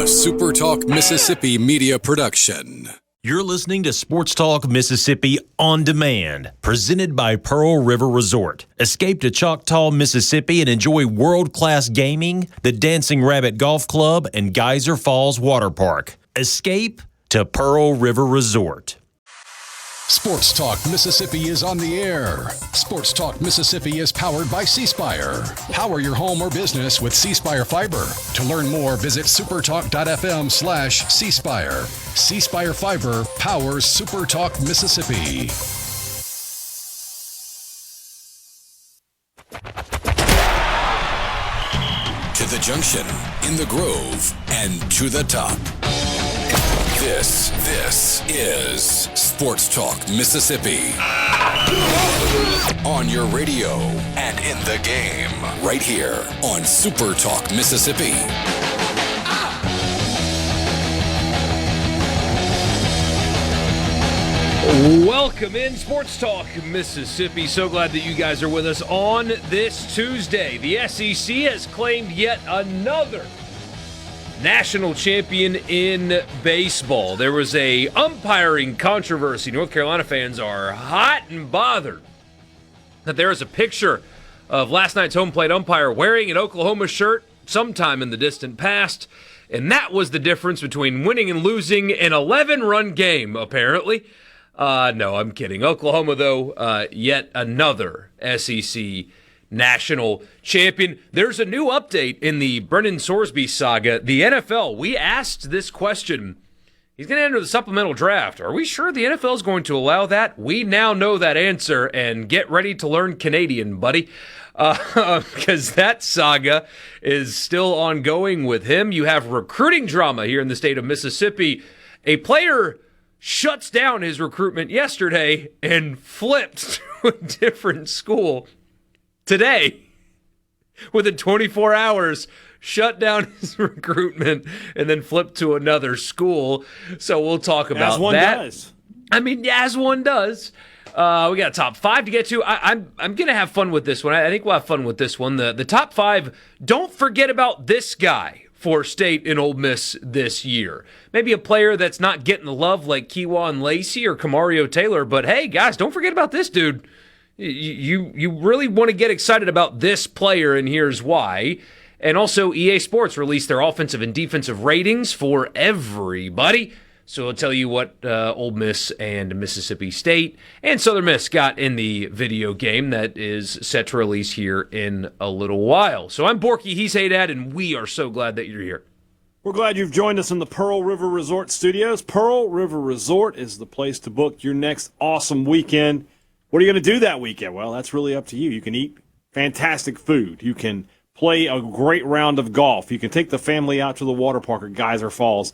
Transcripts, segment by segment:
SuperTalk Mississippi media production. You're listening to Sports Talk Mississippi On Demand, presented by Pearl River Resort. Escape to Choctaw, Mississippi and enjoy world-class gaming, the Dancing Rabbit Golf Club, and Geyser Falls Water Park. Escape to Pearl River Resort. Sports Talk Mississippi is on the air. Sports Talk Mississippi is powered by C Spire. Power your home or business with C Spire Fiber. To learn more, visit supertalk.fm/C Spire. C Spire Fiber powers Super Talk Mississippi. To the junction, in the Grove, and to the top. This is Sports Talk Mississippi. On your radio and in the game, right here on Super Talk Mississippi. Welcome in Sports Talk Mississippi. So glad that you guys are with us on this Tuesday. The SEC has claimed yet another national champion in baseball. There was a umpiring controversy. North Carolina fans are hot and bothered that there is a picture of last night's home plate umpire wearing an Oklahoma shirt sometime in the distant past, and that was the difference between winning and losing an 11-run game, apparently. No, I'm kidding. Oklahoma, though, yet another SEC national champion. There's a new update in the Brennan Sorsby saga. The NFL, we asked this question. He's going to enter the supplemental draft. Are we sure the NFL is going to allow that? We now know that answer, and get ready to learn Canadian, buddy, because that saga is still ongoing with him. You have recruiting drama here in the state of Mississippi. A player shuts down his recruitment yesterday and flipped to a different school today. Within 24 hours, shut down his recruitment and then flipped to another school. So we'll talk about that. As one does. I mean, as one does. We got a top five to get to. I'm going to have fun with this one. I think we'll have fun with this one. The top five, don't forget about this guy for State and Ole Miss this year. Maybe a player that's not getting the love like Kewan Lacey or Kamario Taylor, but hey, guys, don't forget about this dude. You really want to get excited about this player, and here's why. And also, EA Sports released their offensive and defensive ratings for everybody. So I'll tell you what Ole Miss and Mississippi State and Southern Miss got in the video game that is set to release here in a little while. So I'm Borkey, he's Hadad, and we are so glad that you're here. We're glad you've joined us in the Pearl River Resort studios. Pearl River Resort is the place to book your next awesome weekend. What are you going to do that weekend? Well, that's really up to you. You can eat fantastic food. You can play a great round of golf. You can take the family out to the water park at Geyser Falls.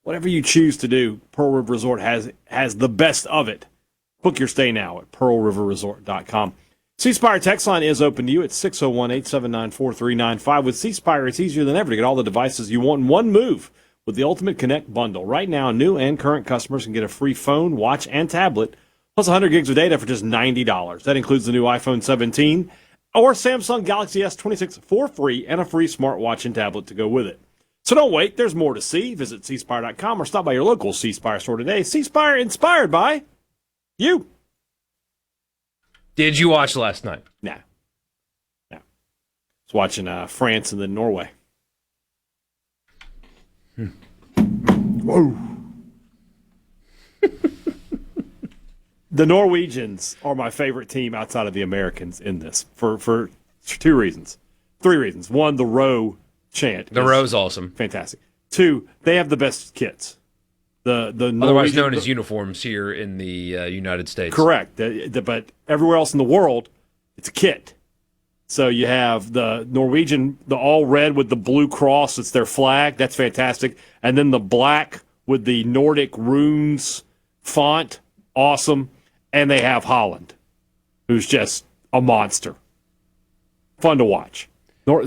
Whatever you choose to do, Pearl River Resort has the best of it. Book your stay now at pearlriverresort.com. C Spire text line is open to you at 601-879-4395. With C Spire, it's easier than ever to get all the devices you want in one move with the Ultimate Connect bundle. Right now, new and current customers can get a free phone, watch, and tablet, plus 100 gigs of data for just $90. That includes the new iPhone 17 or Samsung Galaxy S26 for free and a free smartwatch and tablet to go with it. So don't wait. There's more to see. Visit cspire.com or stop by your local C Spire store today. C Spire, inspired by you. Did you watch last night? No. I was watching France and then Norway. Whoa. The Norwegians are my favorite team outside of the Americans in this for 3 reasons. One, the row chant. The row's awesome. Fantastic. 2, they have the best kits. The otherwise known as uniforms here in the United States. Correct. But everywhere else in the world, it's a kit. So you have the Norwegian, the all red with the blue cross. It's their flag. That's fantastic. And then the black with the Nordic runes font. Awesome. And they have Holland, who's just a monster. Fun to watch.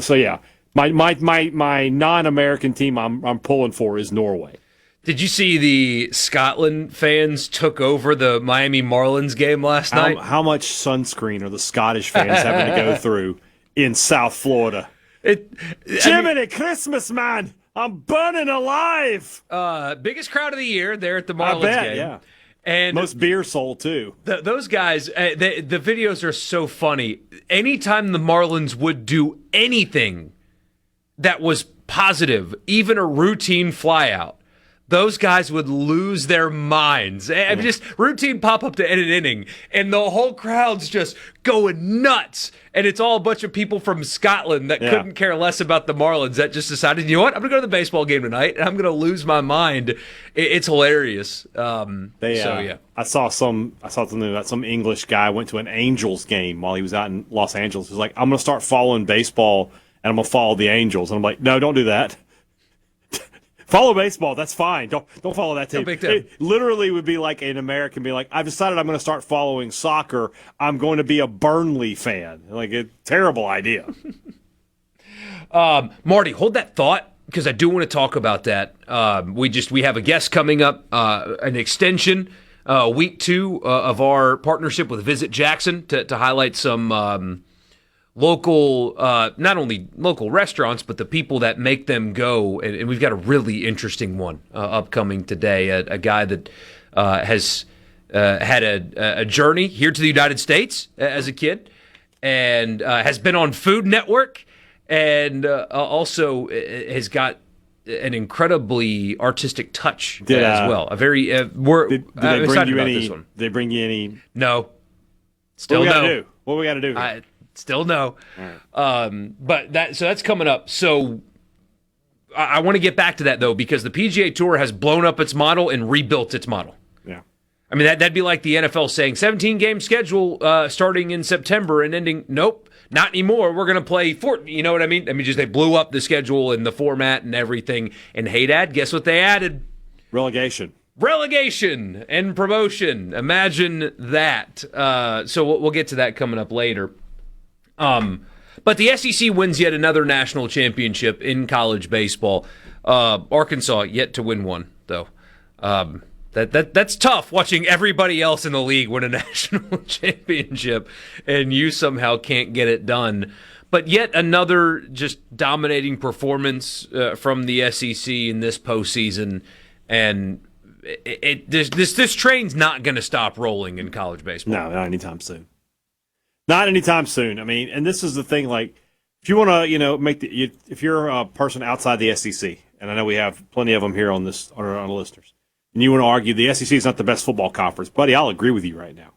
So, yeah. My non-American team I'm pulling for is Norway. Did you see the Scotland fans took over the Miami Marlins game last night? How much sunscreen are the Scottish fans having to go through in South Florida? Jiminy Christmas, man! I'm burning alive. Biggest crowd of the year there at the Marlins game. Yeah. And most beer sold, too. Those guys, the videos are so funny. Anytime the Marlins would do anything that was positive, even a routine flyout, those guys would lose their minds. And just routine pop up to end an inning, and the whole crowd's just going nuts. And it's all a bunch of people from Scotland that couldn't care less about the Marlins that just decided, you know what, I'm going to go to the baseball game tonight, and I'm going to lose my mind. It's hilarious. I saw something about some English guy went to an Angels game while he was out in Los Angeles. He was like, I'm going to start following baseball, and I'm going to follow the Angels. And I'm like, no, don't do that. Follow baseball. That's fine. Don't follow that team. It literally would be like an American be like, I've decided I'm going to start following soccer. I'm going to be a Burnley fan. Like, a terrible idea. Marty, hold that thought, because I do want to talk about that. We have a guest coming up, an extension, week 2 of our partnership with Visit Jackson to highlight some local, not only local restaurants, but the people that make them go. And we've got a really interesting one upcoming today. A guy that has had a journey here to the United States as a kid, and has been on Food Network, and also has got an incredibly artistic touch as well. A very did they bring you any? Did they bring you any? No. Still no. What we got to do? Here? Still no. Right. But that's coming up. So I want to get back to that, though, because the PGA Tour has blown up its model and rebuilt its model. Yeah. I mean, that'd be like the NFL saying 17-game schedule starting in September and ending. Nope, not anymore. We're going to play 4. You know what I mean? I mean, just they blew up the schedule and the format and everything. And hey, Dad, guess what they added? Relegation And promotion. Imagine that. So we'll get to that coming up later. But the SEC wins yet another national championship in college baseball. Arkansas yet to win one, though. That's tough, watching everybody else in the league win a national championship, and you somehow can't get it done. But yet another just dominating performance from the SEC in this postseason, and this train's not going to stop rolling in college baseball. No, not anytime soon. Not anytime soon. I mean, and this is the thing, like, if you want to, if you're a person outside the SEC, and I know we have plenty of them here on our listeners, and you want to argue the SEC is not the best football conference, buddy, I'll agree with you right now.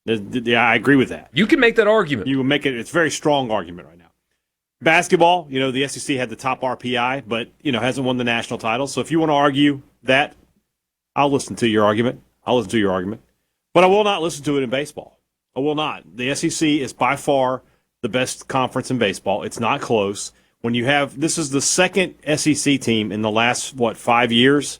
Yeah, I agree with that. You can make that argument. You can make it. It's a very strong argument right now. Basketball, the SEC had the top RPI, but, hasn't won the national title. So if you want to argue that, I'll listen to your argument. But I will not listen to it in baseball. I will not. The SEC is by far the best conference in baseball. It's not close. This is the second SEC team in the last, 5 years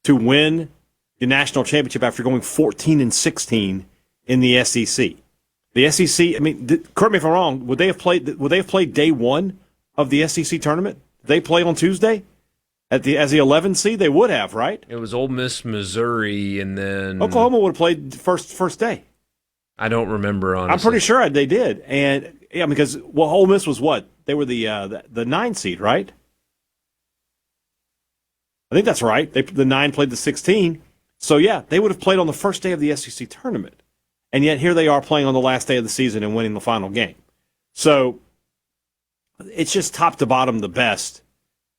to win the national championship after going 14-16 in the SEC. The SEC, I mean, correct me if I'm wrong, would they have played day one of the SEC tournament? Did they play on Tuesday as the 11 seed? They would have, right? It was Ole Miss, Missouri, and then Oklahoma would have played first day. I don't remember, honestly. I'm pretty sure they did. And yeah, because Ole Miss was what? They were the 9 seed, right? I think that's right. The 9 played the 16. So yeah, they would have played on the first day of the SEC tournament. And yet here they are playing on the last day of the season and winning the final game. So it's just top to bottom the best.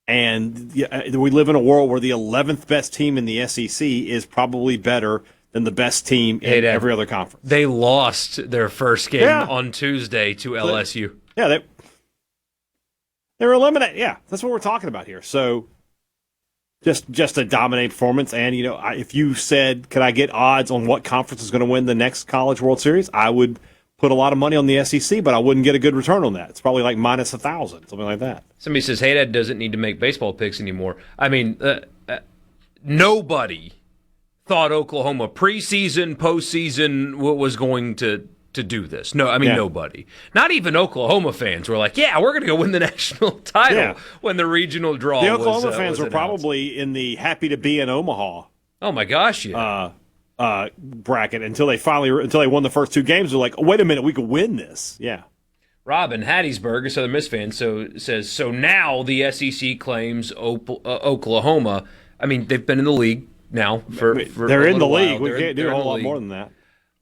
And we live in a world where the 11th best team in the SEC is probably better than the best team in every other conference. They lost their first game on Tuesday to LSU. Yeah, they were eliminated. Yeah, that's what we're talking about here. So just a dominating performance. And, if you said, could I get odds on what conference is going to win the next College World Series, I would put a lot of money on the SEC, but I wouldn't get a good return on that. It's probably like minus 1,000, something like that. Somebody says, hey, Dad doesn't need to make baseball picks anymore. I mean, nobody thought Oklahoma preseason, postseason was going to do this. No, I mean, nobody. Not even Oklahoma fans were like, yeah, we're going to go win the national title when the regional draw was The Oklahoma fans were announced. Probably in the happy to be in Omaha Oh, my gosh, yeah. Bracket until they won the first 2 games. They're like, oh, wait a minute, we could win this. Yeah. Rob in Hattiesburg, a Southern Miss fan, says, so now the SEC claims Oklahoma. I mean, they've been in the league now for they're in the league. While. We can't do a whole lot more than that.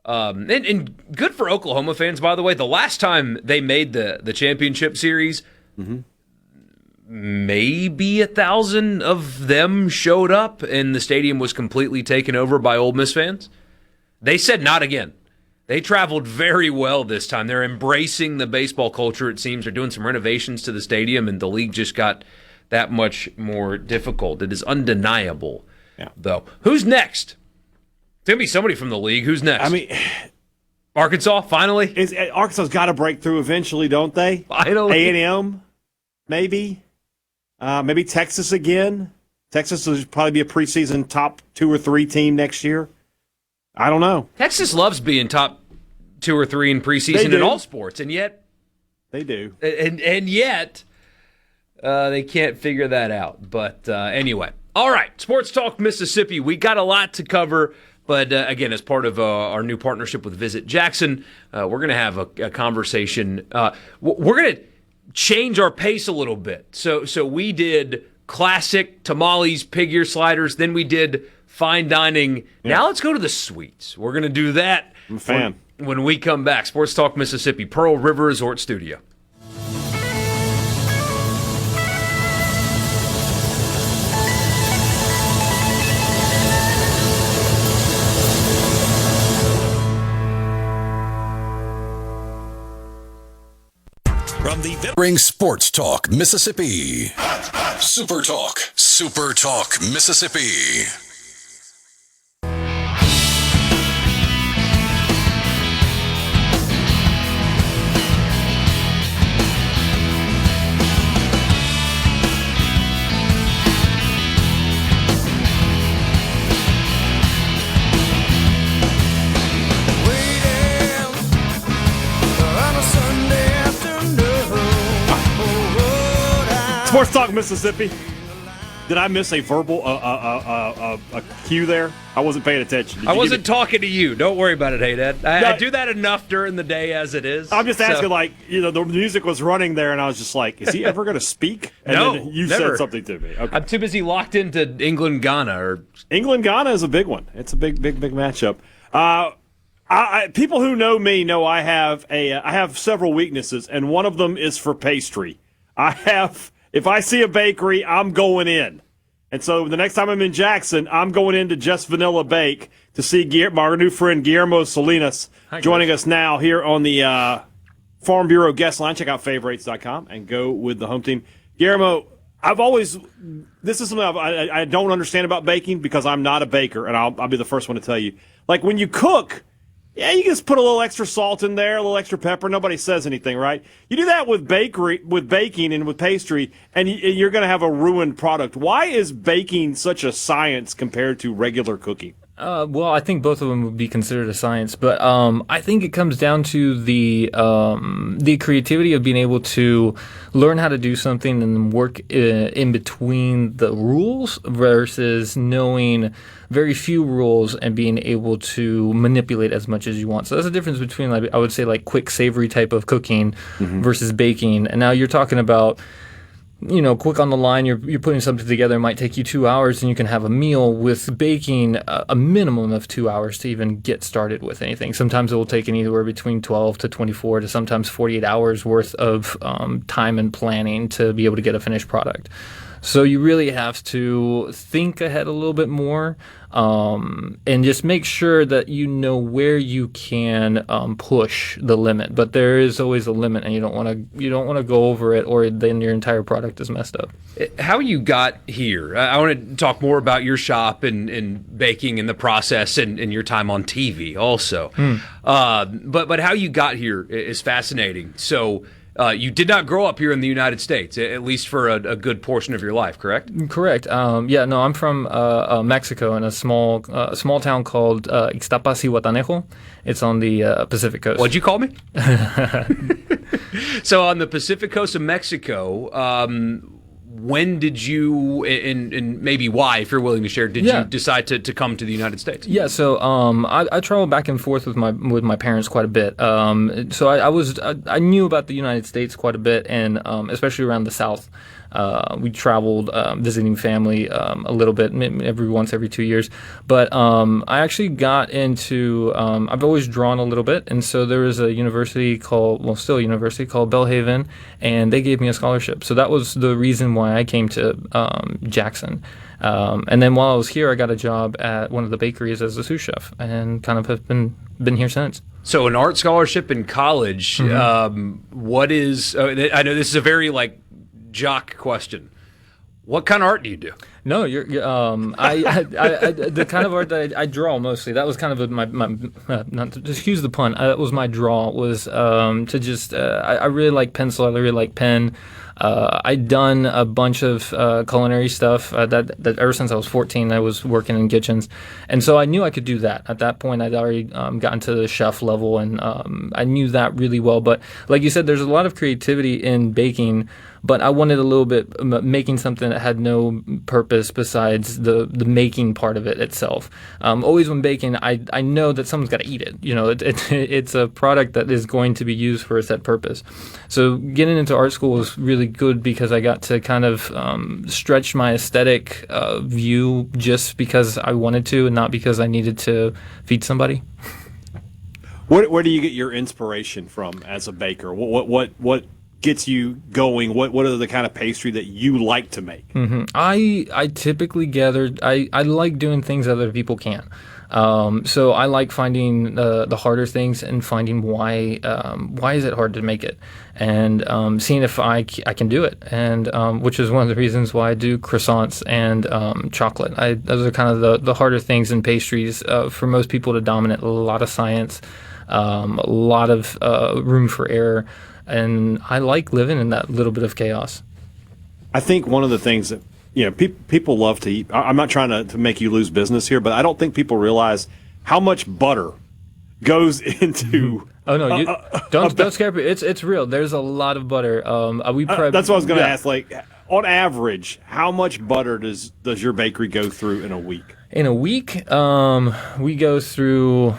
And good for Oklahoma fans, by the way. The last time they made the championship series, maybe 1,000 of them showed up, and the stadium was completely taken over by Ole Miss fans. They said not again. They traveled very well this time. They're embracing the baseball culture, it seems. They're doing some renovations to the stadium, and the league just got that much more difficult. It is undeniable, though. Who's next? It's going to be somebody from the league. Who's next? I mean, Arkansas, finally? Arkansas's got to break through eventually, don't they? Finally. A&M, maybe. Maybe Texas again. Texas will probably be a preseason top 2 or 3 team next year. I don't know. Texas loves being top 2 or 3 in preseason in all sports, and yet they do. And yet they can't figure that out. But anyway, all right. Sports Talk Mississippi. We got a lot to cover, but again, as part of our new partnership with Visit Jackson, we're going to have a conversation. We're going to change our pace a little bit. So we did classic tamales, pig ear sliders. Then we did fine dining. Yeah. Now let's go to the sweets. We're going to do that I'm a fan. When we come back. Sports Talk Mississippi, Pearl River Resort Studio. From the Bring Sports Talk Mississippi. Super Talk Mississippi. Sports Talk Mississippi. Did I miss a verbal a cue there? I wasn't paying attention. I wasn't talking to you. Don't worry about it, Hadad. I do that enough during the day as it is. I'm just asking, the music was running there, and I was just like, is he ever going to speak? And no, then you never. said something to me. Okay. I'm too busy locked into England-Ghana. England-Ghana is a big one. It's a big matchup. People who know me know I have several weaknesses, and one of them is for pastry. If I see a bakery, I'm going in. And so the next time I'm in Jackson, I'm going into Just Vanilla Bake to see our new friend Guillermo Salinas joining us now here on the Farm Bureau guest line. Check out favorites.com and go with the home team. Guillermo, this is something I don't understand about baking because I'm not a baker, and I'll be the first one to tell you. Like when you cook, yeah, you just put a little extra salt in there, a little extra pepper. Nobody says anything, right? You do that with baking and with pastry, and you're going to have a ruined product. Why is baking such a science compared to regular cooking? Well, I think both of them would be considered a science, but I think it comes down to the creativity of being able to learn how to do something and work in between the rules versus knowing very few rules and being able to manipulate as much as you want. So that's the difference between, I would say, quick, savory type of cooking versus baking. And now you're talking about, quick on the line, you're putting something together. It might take you 2 hours, and you can have a meal. With baking, a minimum of 2 hours to even get started with anything. Sometimes it will take anywhere between 12 to 24 to sometimes 48 hours worth of time and planning to be able to get a finished product. So you really have to think ahead a little bit more, and just make sure that you know where you can push the limit. But there is always a limit, and you don't want to go over it, or then your entire product is messed up. How you got here? I want to talk more about your shop and baking and the process and your time on TV also. But how you got here is fascinating. So. You did not grow up here in the United States, at least for a good portion of your life, correct? Correct. I'm from Mexico in a small town called Ixtapas y Huatanejo. It's on the Pacific coast. What'd you call me? So on the Pacific coast of Mexico, when did you, and maybe why, if you're willing to share, did you decide to come to the United States? Yeah, so I traveled back and forth with my parents quite a bit. So I knew about the United States quite a bit, and especially around the South. We traveled visiting family a little bit, every 2 years. But I actually got into, I've always drawn a little bit. And so there was a university called Belhaven, and they gave me a scholarship. So that was the reason why I came to Jackson. And then while I was here, I got a job at one of the bakeries as a sous chef, and kind of have been here since. So an art scholarship in college, what is, I know this is a very jock question. What kind of art do you do? No, you're the kind of art that I draw mostly. That was kind of my not to excuse the pun. That was my draw, was to just I really like pencil. I really like pen. I'd done a bunch of culinary stuff that ever since I was 14. I was working in kitchens, and so I knew I could do that. At that point, I'd already gotten to the chef level, and I knew that really well. But like you said, there's a lot of creativity in baking. But I wanted a little bit making something that had no purpose besides the making part of it itself. Always when baking, I know that someone's got to eat it. You know, it's a product that is going to be used for a set purpose. So getting into art school was really good because I got to kind of stretch my aesthetic view just because I wanted to, and not because I needed to feed somebody. Where do you get your inspiration from as a baker? What gets you going? What are the kind of pastry that you like to make? Mm-hmm. I typically I like doing things other people can't. So I like finding the harder things and finding why is it hard to make it, and seeing if I can do it, and which is one of the reasons why I do croissants and chocolate. Those are kind of the harder things in pastries for most people to dominate. A lot of science, a lot of room for error. And I like living in that little bit of chaos. I think one of the things that people love to eat. I'm not trying to make you lose business here, but I don't think people realize how much butter goes into. Oh no! Don't scare me. It's real. There's a lot of butter. That's what I was going to ask. On average, how much butter does your bakery go through in a week? In a week, we go through.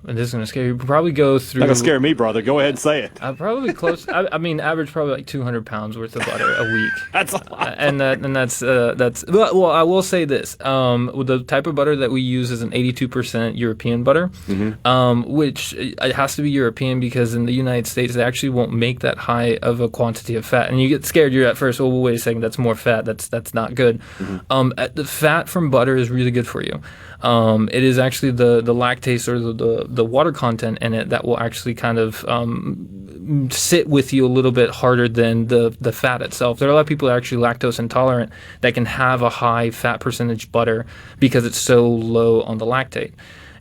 And this is going to scare you. Probably go through. Not going to scare me, brother. Go ahead and say it. Probably close. I mean, average probably 200 pounds worth of butter a week. That's a lot. And that's. Well, I will say this. The type of butter that we use is an 82% European butter, which it has to be European because in the United States they actually won't make that high of a quantity of fat. And you get scared. You're at first. Oh, wait a second. That's more fat. That's not good. The fat from butter is really good for you. It is actually the lactase or the water content in it that will actually kind of sit with you a little bit harder than the fat itself. There are a lot of people that are actually lactose intolerant that can have a high fat percentage butter because it's so low on the lactate.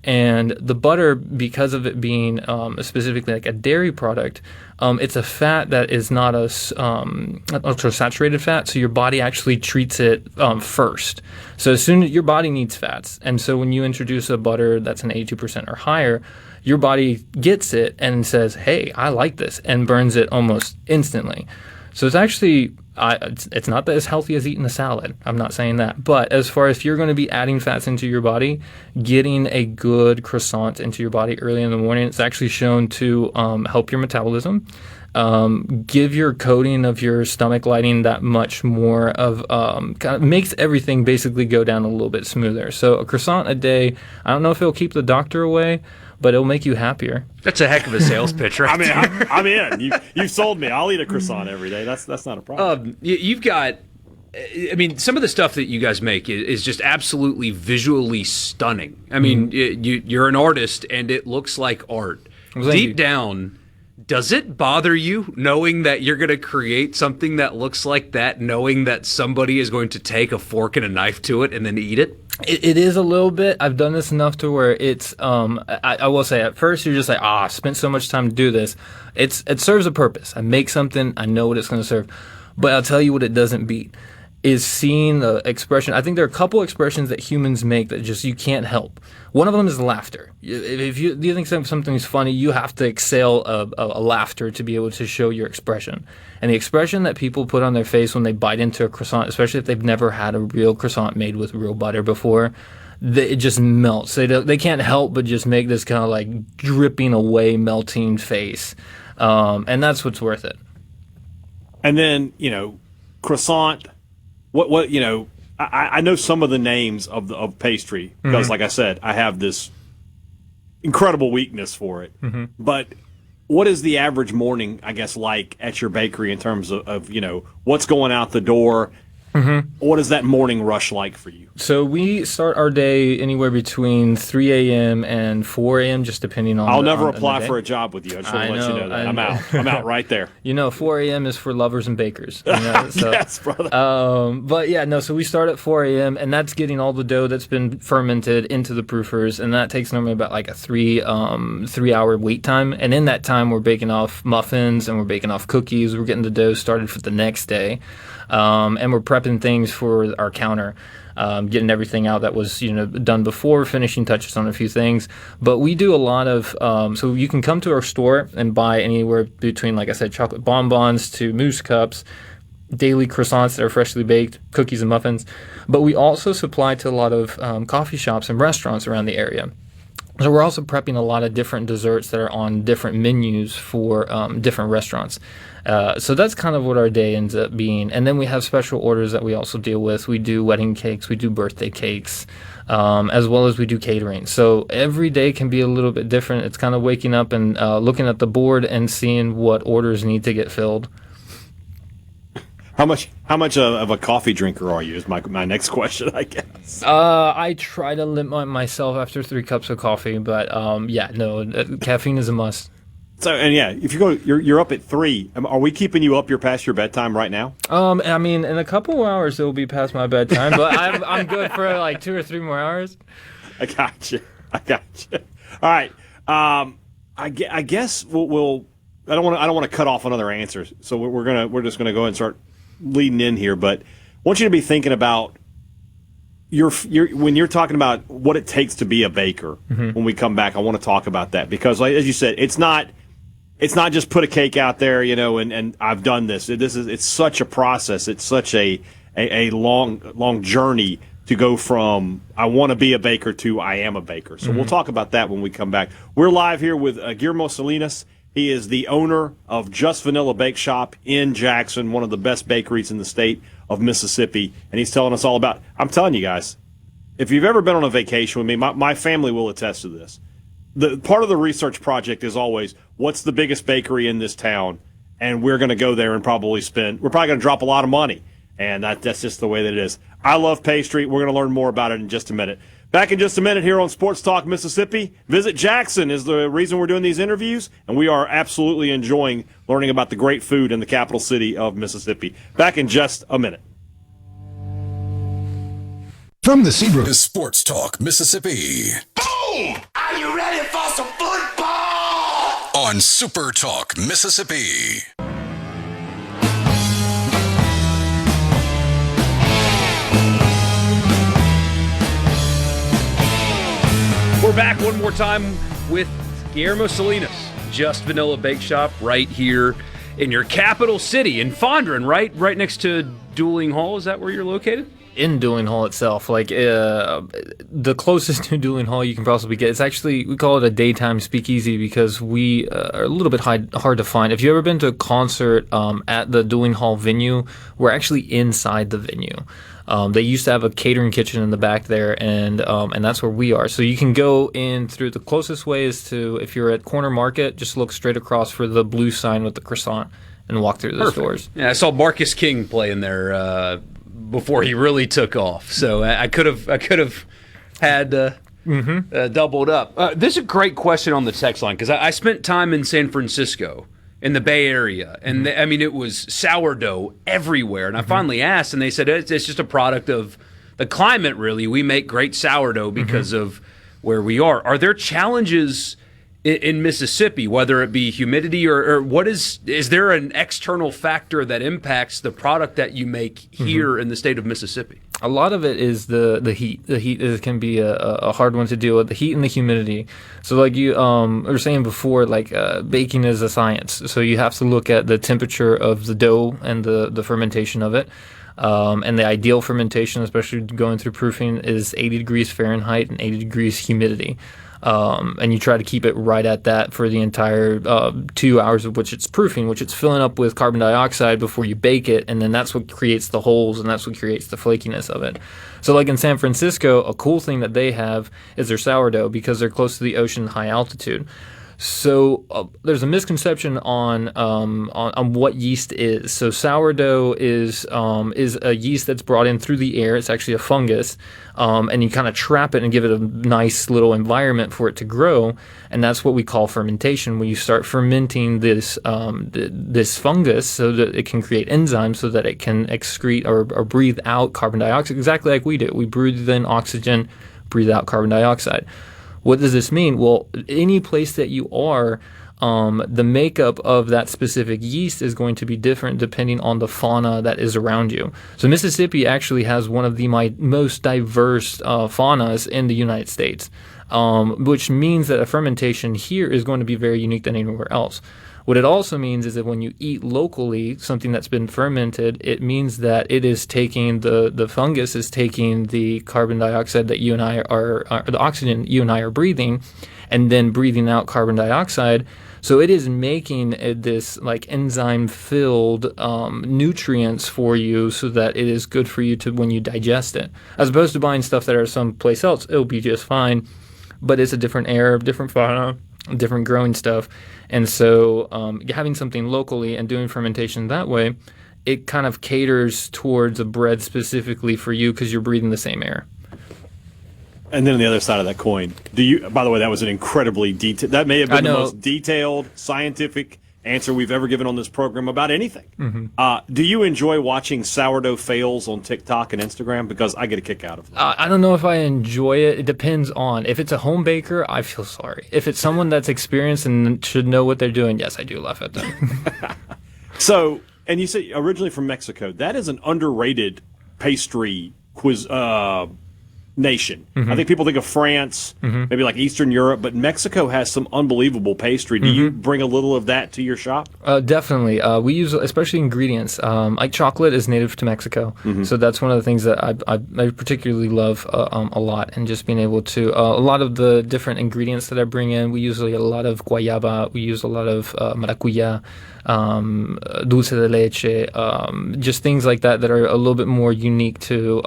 And the butter, because of it being specifically like a dairy product, it's a fat that is not a ultra-saturated fat, so your body actually treats it first. So as soon as your body needs fats, and so when you introduce a butter that's an 82% or higher, your body gets it and says, hey, I like this, and burns it almost instantly. So it's actually... it's not that as healthy as eating a salad. I'm not saying that. But as far as if you're going to be adding fats into your body, getting a good croissant into your body early in the morning, it's actually shown to help your metabolism, give your coating of your stomach lining that much more of kind of makes everything basically go down a little bit smoother. So a croissant a day, I don't know if it'll keep the doctor away, but it'll make you happier. That's a heck of a sales pitch, right? I'm in. You've sold me. I'll eat a croissant every day. That's not a problem. You've got, I mean, some of the stuff that you guys make is just absolutely visually stunning. I mean, you're an artist, and it looks like art. Well, Deep down, does it bother you knowing that you're going to create something that looks like that, knowing that somebody is going to take a fork and a knife to it and then eat it? It is a little bit. I've done this enough to where it's, I will say at first you're just like, I spent so much time to do this. It serves a purpose. I make something, I know what it's going to serve. But I'll tell you what it doesn't beat. is seeing the expression. I think there are a couple expressions that humans make that just you can't help. One of them is laughter. If you think something's funny, you have to exhale a laughter to be able to show your expression. And the expression that people put on their face when they bite into a croissant, especially if they've never had a real croissant made with real butter before, it just melts. They can't help but just make this kind of like dripping away, melting face. And that's what's worth it. And then, croissant. What I know some of the names of pastry because, like I said, I have this incredible weakness for it. Mm-hmm. But what is the average morning, I guess, like at your bakery in terms of what's going out the door? Mm-hmm. What is that morning rush like for you? So we start our day anywhere between 3 a.m. and 4 a.m., just depending on. I'll never apply for a job with you. I just want to let you know that. I'm out. I'm out right there. 4 a.m. is for lovers and bakers. So, yes, brother. So we start at 4 a.m. and that's getting all the dough that's been fermented into the proofers, and that takes normally about like a 3-hour wait time. And in that time, we're baking off muffins and we're baking off cookies. We're getting the dough started for the next day. And we're prepping things for our counter, getting everything out that was done before, finishing touches on a few things. But we do a lot of so you can come to our store and buy anywhere between, like I said, chocolate bonbons to mousse cups, daily croissants that are freshly baked, cookies and muffins. But we also supply to a lot of coffee shops and restaurants around the area. So we're also prepping a lot of different desserts that are on different menus for different restaurants. So that's kind of what our day ends up being. And then we have special orders that we also deal with. We do wedding cakes, we do birthday cakes, as well as we do catering. So every day can be a little bit different. It's kind of waking up and looking at the board and seeing what orders need to get filled. How much of a coffee drinker are you is my next question, I guess. I try to limit myself after 3 cups of coffee, but caffeine is a must. So, and if you go, you're up at 3. Are we keeping you up? You're past your bedtime right now? I mean, in a couple of hours it'll be past my bedtime, but I'm good for like 2 or 3 more hours. I got you. All right. I guess we'll. I don't want to cut off another answer, so we're just gonna go ahead and start leading in here. But I want you to be thinking about when you're talking about what it takes to be a baker. Mm-hmm. When we come back, I want to talk about that because, like, as you said, it's not just put a cake out there, and I've done this. It's such a process. It's such a long journey to go from I want to be a baker to I am a baker. So We'll talk about that when we come back. We're live here with Guillermo Salinas. He is the owner of Just Vanilla Bake Shop in Jackson, one of the best bakeries in the state of Mississippi, and he's telling us all about. I'm telling you guys, if you've ever been on a vacation with me, my family will attest to this. The part of the research project is always, what's the biggest bakery in this town? And we're going to go there and we're probably going to drop a lot of money. And that's just the way that it is. I love pastry. We're going to learn more about it in just a minute. Back in just a minute here on Sports Talk Mississippi. Visit Jackson is the reason we're doing these interviews, and we are absolutely enjoying learning about the great food in the capital city of Mississippi. Back in just a minute. From the Seabrook is Sports Talk Mississippi. Boom! Are you ready for some football? On Super Talk Mississippi. We're back one more time with Guillermo Salinas, Just Vanilla Bake Shop, right here in your capital city, in Fondren, right next to Dueling Hall. Is that where you're located? In Dueling Hall itself, the closest to Dueling Hall you can possibly get. It's actually, we call it a daytime speakeasy because we are a little bit hard to find. If you've ever been to a concert at the Dueling Hall venue, we're actually inside the venue. They used to have a catering kitchen in the back there, and that's where we are. So you can go in through the closest way is to, if you're at Corner Market, just look straight across for the blue sign with the croissant and walk through those doors. Yeah, I saw Marcus King playing there before he really took off. So I could have had doubled up. This is a great question on the text line because I spent time in San Francisco, in the Bay Area, and it was sourdough everywhere. And I finally asked, and they said it's just a product of the climate. Really, we make great sourdough because of where we are. Are there challenges in Mississippi, whether it be humidity or what is there an external factor that impacts the product that you make here in the state of Mississippi? A lot of it is the heat. The heat can be a hard one to deal with, the heat and the humidity. So like you were saying before, like baking is a science. So you have to look at the temperature of the dough and the fermentation of it. And the ideal fermentation, especially going through proofing, is 80 degrees Fahrenheit and 80 degrees humidity. And you try to keep it right at that for the entire 2 hours of which it's proofing, which it's filling up with carbon dioxide before you bake it, and then that's what creates the holes and that's what creates the flakiness of it. So like in San Francisco, a cool thing that they have is their sourdough because they're close to the ocean, high altitude. So there's a misconception on what yeast is. So sourdough is a yeast that's brought in through the air. It's actually a fungus, and you kind of trap it and give it a nice little environment for it to grow, and that's what we call fermentation. When you start fermenting this fungus so that it can create enzymes, so that it can excrete or breathe out carbon dioxide, exactly like we do. We breathe in oxygen, breathe out carbon dioxide. What does this mean? Well, any place that you are, the makeup of that specific yeast is going to be different depending on the fauna that is around you. So Mississippi actually has one of the most diverse faunas in the United States, which means that a fermentation here is going to be very unique than anywhere else. What it also means is that when you eat locally something that's been fermented, it means that it is taking the fungus is taking the carbon dioxide that you and I are the oxygen you and I are breathing, and then breathing out carbon dioxide. So it is making this like enzyme-filled nutrients for you, so that it is good for you to when you digest it, as opposed to buying stuff that are someplace else. It'll be just fine, but it's a different air, different fauna, different growing stuff. And so having something locally and doing fermentation that way, it kind of caters towards a bread specifically for you because you're breathing the same air. And then on the other side of that coin, by the way, that was an incredibly detailed, that may have been the most detailed scientific answer we've ever given on this program about anything. Mm-hmm. Do you enjoy watching sourdough fails on TikTok and Instagram? Because I get a kick out of them. I don't know if I enjoy it. It depends on. If it's a home baker, I feel sorry. If it's someone that's experienced and should know what they're doing, yes, I do laugh at them. So, and you say originally from Mexico, that is an underrated pastry nation. Mm-hmm. I think people think of France, maybe like Eastern Europe, but Mexico has some unbelievable pastry. Do you bring a little of that to your shop? Definitely. We use, especially ingredients, like chocolate is native to Mexico. So that's one of the things that I particularly love a lot, and just being able to, a lot of the different ingredients that I bring in, we use a lot of guayaba, we use a lot of maracuya, dulce de leche, just things like that are a little bit more unique to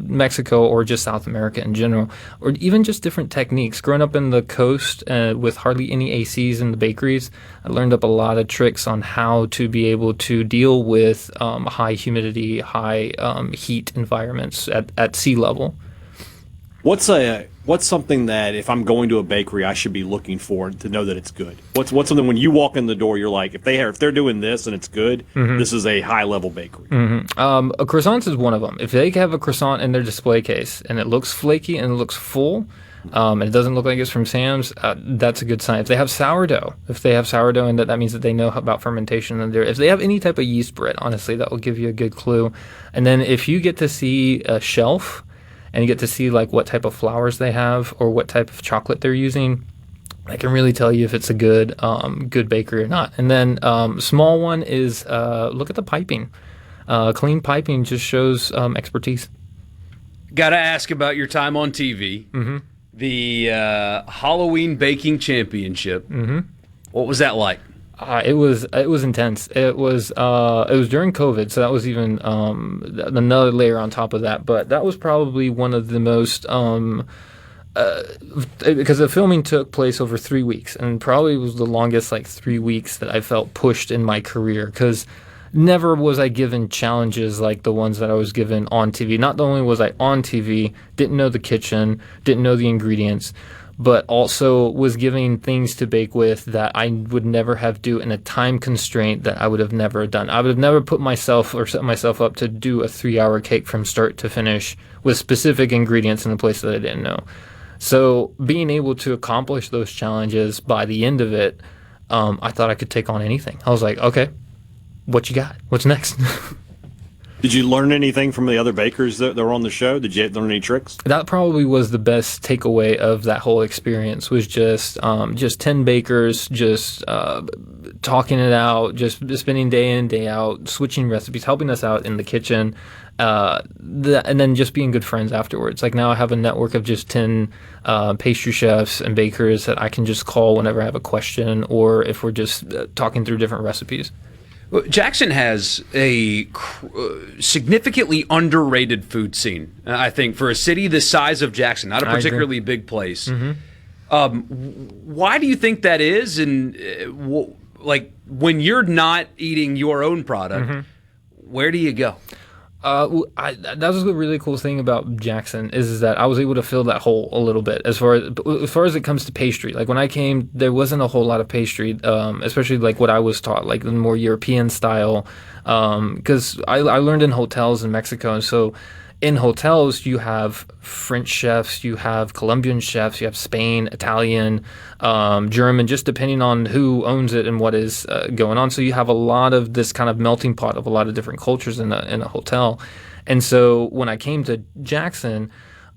Mexico or just South America in general, or even just different techniques. Growing up in the coast with hardly any ACs in the bakeries, I learned up a lot of tricks on how to be able to deal with high humidity, high heat environments at sea level. What's something that if I'm going to a bakery I should be looking for to know that it's good? What's something when you walk in the door you're like, if they're doing this and it's good, this is a high level bakery? A croissant is one of them. If they have a croissant in their display case and it looks flaky and it looks full, and it doesn't look like it's from Sam's, that's a good sign. If they have sourdough, and that means that they know about fermentation. And if they have any type of yeast bread, honestly, that will give you a good clue. And then if you get to see a shelf, and you get to see like what type of flours they have or what type of chocolate they're using, I can really tell you if it's a good bakery or not. And then small one is look at the piping. Clean piping just shows expertise. Got to ask about your time on TV. The Halloween Baking Championship. What was that like? It was intense. It was during COVID, so that was even another layer on top of that. But that was probably one of the most because the filming took place over 3 weeks, and probably was the longest 3 weeks that I felt pushed in my career. Because never was I given challenges like the ones that I was given on TV. Not only was I on TV, didn't know the kitchen, didn't know the ingredients, but also was giving things to bake with that I would never have do in a time constraint that I would have never done. I would have never put myself or set myself up to do a 3-hour cake from start to finish with specific ingredients in a place that I didn't know. So being able to accomplish those challenges by the end of it, I thought I could take on anything. I was like, okay, what you got? What's next? Did you learn anything from the other bakers that were on the show? Did you learn any tricks? That probably was the best takeaway of that whole experience, was just 10 bakers, just talking it out, just spending day in, day out, switching recipes, helping us out in the kitchen, and then just being good friends afterwards. Like now I have a network of just 10 pastry chefs and bakers that I can just call whenever I have a question or if we're just talking through different recipes. Jackson has a significantly underrated food scene, I think, for a city the size of Jackson, not a particularly big place. Why do you think that is? And like when you're not eating your own product, where do you go? That was the really cool thing about Jackson is that I was able to fill that hole a little bit as far as it comes to pastry. Like when I came, there wasn't a whole lot of pastry, especially like what I was taught, like the more European style. Because I learned in hotels in Mexico, and so in hotels you have French chefs, you have Colombian chefs, you have Spain, Italian, German, just depending on who owns it and what is going on. So you have a lot of this kind of melting pot of a lot of different cultures in a hotel. And so when I came to Jackson,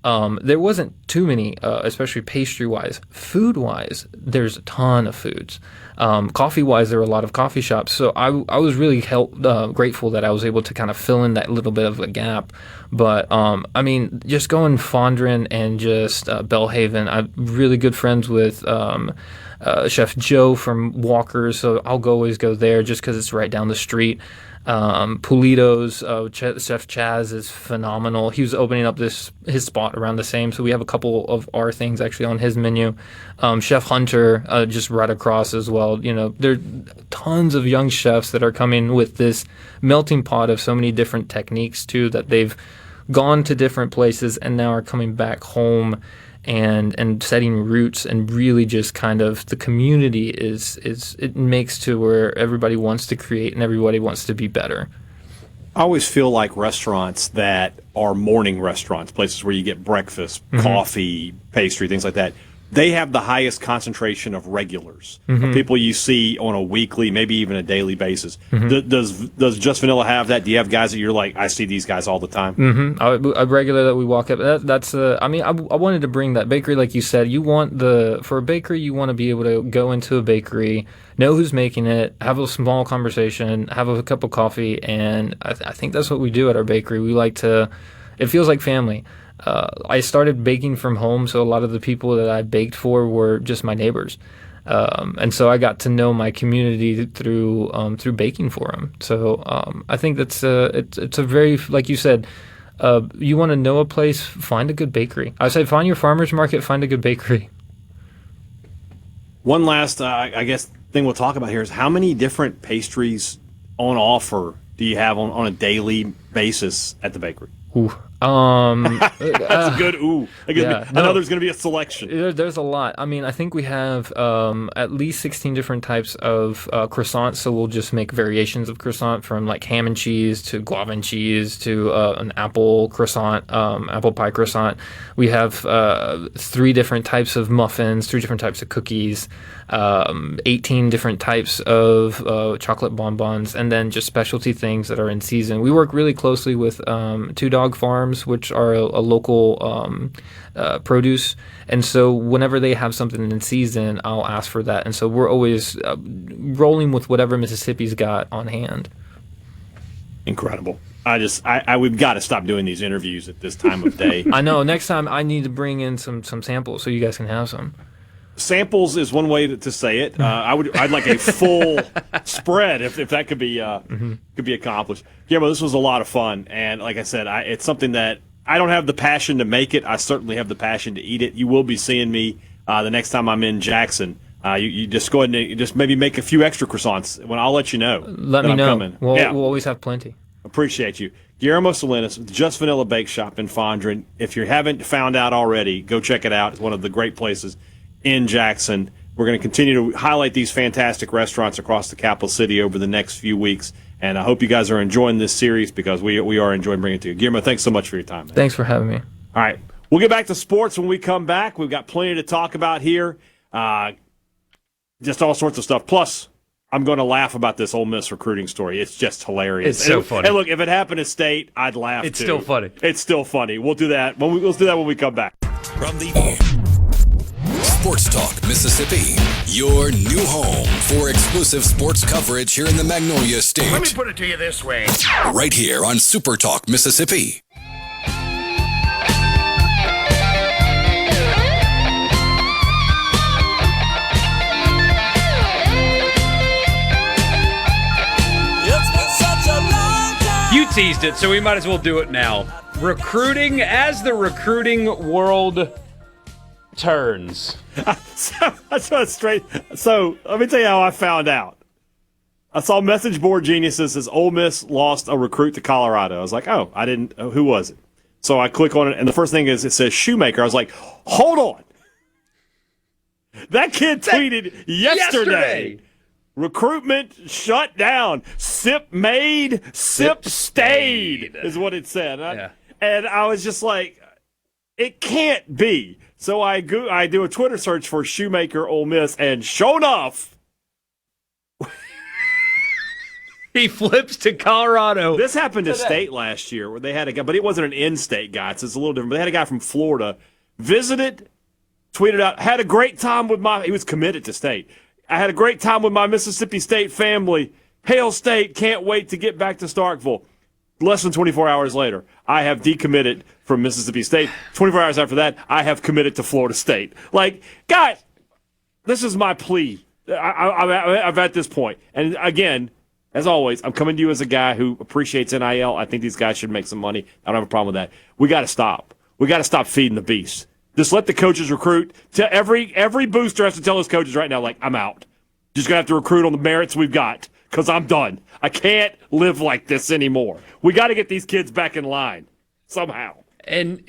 there wasn't too many, especially pastry-wise. Food-wise, there's a ton of foods. Coffee-wise, there were a lot of coffee shops. So I was really grateful that I was able to kind of fill in that little bit of a gap. But, I mean, just going Fondren and just Belhaven, I'm really good friends with Chef Joe from Walker's, so I'll always go there just because it's right down the street. Pulido's, Chef Chaz is phenomenal. He was opening up his spot around the same, so we have a couple of our things actually on his menu. Chef Hunter, just right across as well. You know, there are tons of young chefs that are coming with this melting pot of so many different techniques too, that they've gone to different places and now are coming back home and setting roots, and really just kind of the community is it makes to where everybody wants to create and everybody wants to be better. I always feel like restaurants that are morning restaurants, places where you get breakfast, coffee, pastry, things like that, they have the highest concentration of regulars, of people you see on a weekly, maybe even a daily basis. Does Just Vanilla have that? Do you have guys that you're like, I see these guys all the time? A regular that we walk up. I wanted to bring that bakery, like you said. For a bakery, you want to be able to go into a bakery, know who's making it, have a small conversation, have a cup of coffee, and I think that's what we do at our bakery. We like to. It feels like family. I started baking from home, so a lot of the people that I baked for were just my neighbors, and so I got to know my community through baking for them. So I think that's it's a very, like you said, you want to know a place, find a good bakery. I said find your farmer's market, find a good bakery. One last, I guess, thing we'll talk about here is how many different pastries on offer do you have on a daily basis at the bakery? Ooh. That's a good ooh. I know there's going to be a selection. There's a lot. I mean, I think we have at least 16 different types of croissants, so we'll just make variations of croissant from like ham and cheese to guava and cheese to an apple croissant, apple pie croissant. We have 3 different types of muffins, 3 different types of cookies, 18 different types of chocolate bonbons, and then just specialty things that are in season. We work really closely with Two Dog Farms, which are a local produce, and so whenever they have something in season, I'll ask for that. And so we're always rolling with whatever Mississippi's got on hand. Incredible. We've got to stop doing these interviews at this time of day. I know. Next time I need to bring in some samples so you guys can have some. Samples is one way to say it. I'd like a full spread if that could be accomplished. Guillermo, this was a lot of fun, and like I said, it's something that I don't have the passion to make it. I certainly have the passion to eat it. You will be seeing me the next time I'm in Jackson. You just go ahead and just maybe make a few extra croissants. When I'll let you know. Let me know. Coming. We'll always have plenty. Appreciate you. Guillermo Salinas with Just Vanilla Bake Shop in Fondren. If you haven't found out already, go check it out. It's one of the great places in Jackson. We're going to continue to highlight these fantastic restaurants across the capital city over the next few weeks, and I hope you guys are enjoying this series because we are enjoying bringing it to you. Guillermo, thanks so much for your time, man. Thanks for having me. All right. We'll get back to sports when we come back. We've got plenty to talk about here. Just all sorts of stuff. Plus, I'm going to laugh about this Ole Miss recruiting story. It's just hilarious. It's so funny. And look, if it happened at State, I'd laugh It's too. still funny. It's still funny. We'll do that. Let's do that when we come back. From the Sports Talk Mississippi, your new home for exclusive sports coverage here in the Magnolia State. Let me put it to you this way. Right here on SuperTalk Mississippi. You teased it, so we might as well do it now. Recruiting as the recruiting world turns. That's not straight. So let me tell you how I found out. I saw Message Board Geniuses says Ole Miss lost a recruit to Colorado. I was like, oh, I didn't. Who was it? So I click on it, and the first thing is it says Shoemaker. I was like, hold on. That kid tweeted yesterday. Recruitment shut down. SIP made, SIP stayed, is what it said. And I was just like, it can't be. So I do a Twitter search for Shoemaker Ole Miss, and sure enough, He flips to Colorado. this happened to State last year where they had a guy, but it wasn't an in-state guy, so it's a little different. But they had a guy from Florida, visited, tweeted out, had a great time with he was committed to State. I had a great time with my Mississippi State family. Hail State, can't wait to get back to Starkville. Less than 24 hours later, I have decommitted from Mississippi State. 24 hours after that, I have committed to Florida State. Like, guys, this is my plea. I'm at this point. And again, as always, I'm coming to you as a guy who appreciates NIL. I think these guys should make some money. I don't have a problem with that. We got to stop. We got to stop feeding the beast. Just let the coaches recruit. Every booster has to tell his coaches right now, like, I'm out. Just going to have to recruit on the merits we've got because I'm done. I can't live like this anymore. We got to get these kids back in line somehow. And,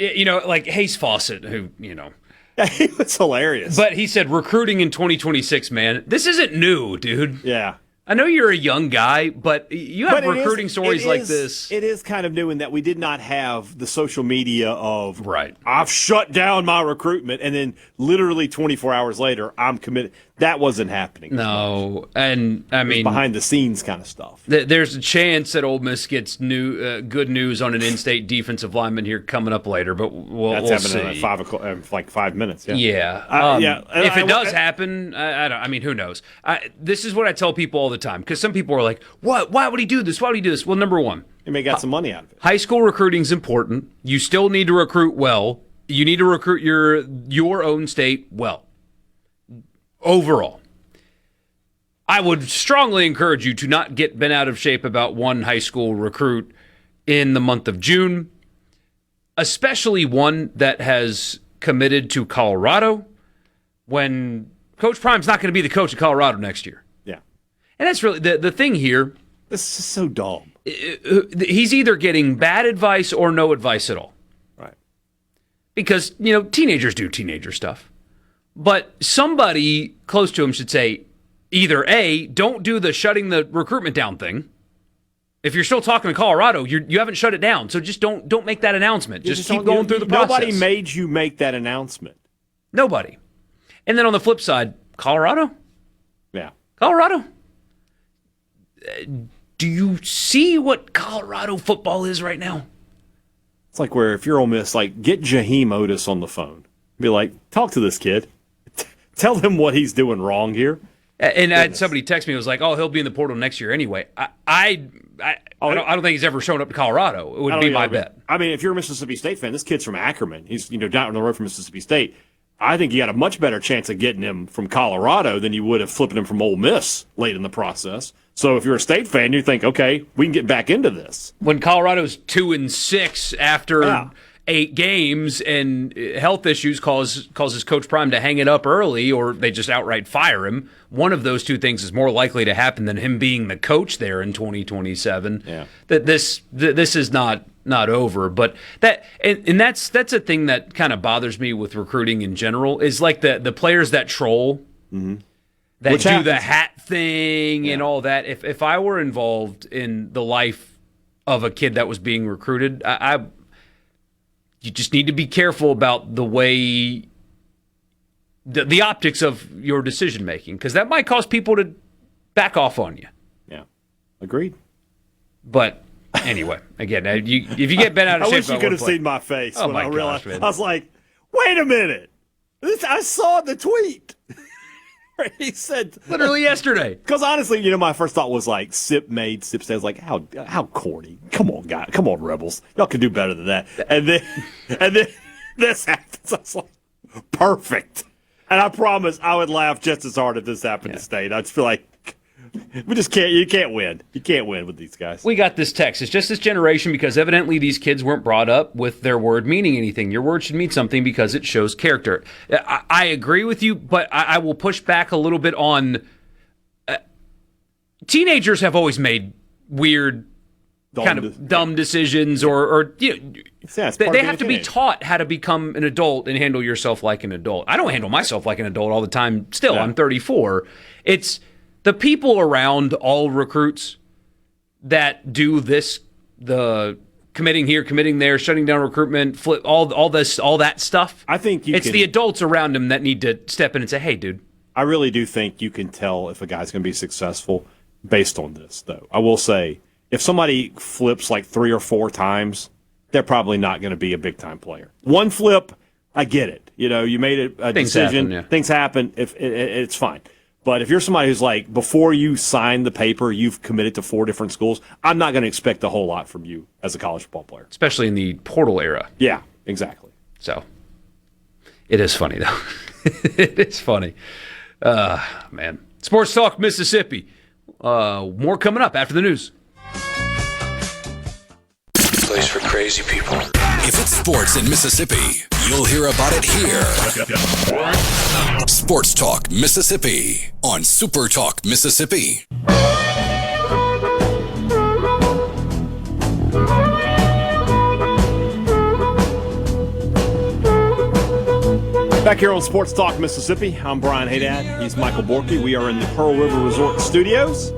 like Hayes Fawcett, who, He was hilarious. But he said recruiting in 2026, man. This isn't new, dude. Yeah. I know you're a young guy, but you have recruiting stories like this. It is kind of new in that we did not have the social media of, Right. I've shut down my recruitment, and then literally 24 hours later, I'm committed. That wasn't happening. No, and I mean behind-the-scenes kind of stuff. There's a chance that Ole Miss gets good news on an in-state defensive lineman here coming up later, but we'll That's see. happening at 5 o'clock, like 5 minutes. Yeah. Yeah. If it does happen, I mean, who knows? This is what I tell people all the time, because some people are like, "What? Why would he do this? Why would he do this?" Well, number one, You may got some money out of it. high school recruiting is important. You still need to recruit well. You need to recruit your own state well. Overall, I would strongly encourage you to not get bent out of shape about one high school recruit in the month of June, especially one that has committed to Colorado when Coach Prime's not going to be the coach of Colorado next year. Yeah. And that's really the thing here. This is so dumb. He's either getting bad advice or no advice at all. Right. Because, teenagers do teenager stuff. But somebody close to him should say, either A, don't do the shutting the recruitment down thing. If you're still talking to Colorado, you haven't shut it down. So just don't make that announcement. Just keep going through the process. Nobody made you make that announcement. Nobody. And then on the flip side, Colorado? Yeah. Colorado? Do you see what Colorado football is right now? It's like where if you're Ole Miss, like get Jaheim Otis on the phone. Be like, talk to this kid. Tell him what he's doing wrong here. And I had somebody text me and was like, "Oh, he'll be in the portal next year anyway." I don't think he's ever shown up to Colorado. It would be my bet. I mean, if you're a Mississippi State fan, this kid's from Ackerman. He's down the road from Mississippi State. I think you got a much better chance of getting him from Colorado than you would of flipping him from Ole Miss late in the process. So if you're a State fan, you think, okay, we can get back into this. When Colorado's 2-6 after 8 games and health issues causes Coach Prime to hang it up early, or they just outright fire him, one of those two things is more likely to happen than him being the coach there in 2027. Yeah. That this is not over, but that's a thing that kind of bothers me with recruiting in general is like the players that troll. Mm-hmm. That Which do happens. the hat thing and all that. If I were involved in the life of a kid that was being recruited, you just need to be careful about the way the optics of your decision making, because that might cause people to back off on you. Yeah, agreed. But anyway, again, if you get bent out of shape, I wish you could have seen my face when I realized. I was like, "Wait a minute! I saw the tweet." He said literally yesterday. Because honestly, my first thought was like, Sip stay. I was like, how corny. Come on, guys. Come on, Rebels. Y'all can do better than that. And then this happens. I was like, perfect. And I promise I would laugh just as hard if this happened to State. I just feel like we just can't. You can't win. You can't win with these guys. We got this text. It's just this generation because evidently these kids weren't brought up with their word meaning anything. Your word should mean something because it shows character. I agree with you, but I will push back a little bit on teenagers have always made weird, dumb decisions, or they have to be taught how to become an adult and handle yourself like an adult. I don't handle myself like an adult all the time. Still, I'm 34. It's the people around all recruits that do this, the committing here, committing there, shutting down recruitment, flip all that stuff. I think it's the adults around them that need to step in and say, "Hey, dude." I really do think you can tell if a guy's going to be successful based on this, though. I will say, if somebody flips like 3 or 4 times, they're probably not going to be a big-time player. One flip, I get it. You made a decision. Things happen. If it's fine. But if you're somebody who's like, before you sign the paper, you've committed to 4 different schools, I'm not going to expect a whole lot from you as a college football player. Especially in the portal era. Yeah, exactly. So, it is funny, though. It is funny. Man. Sports Talk Mississippi. More coming up after the news. Place for crazy people. If it's sports in Mississippi, you'll hear about it here. Sports Talk Mississippi on SuperTalk Mississippi. Back here on Sports Talk Mississippi, I'm Brian Hadad. He's Michael Borkey. We are in the Pearl River Resort Studios.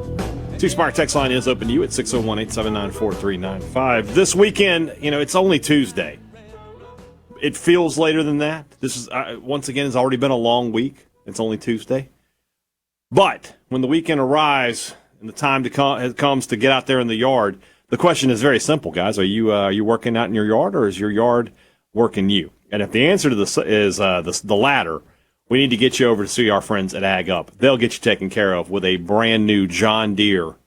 C-Spire text line is open to you at 601-879-4395. This weekend, it's only Tuesday. It feels later than that. This is, once again, it's already been a long week. It's only Tuesday. But when the weekend arrives and the time comes to get out there in the yard, the question is very simple, guys. Are you working out in your yard, or is your yard working you? And if the answer to this is the latter, we need to get you over to see our friends at Ag Up. They'll get you taken care of with a brand new John Deere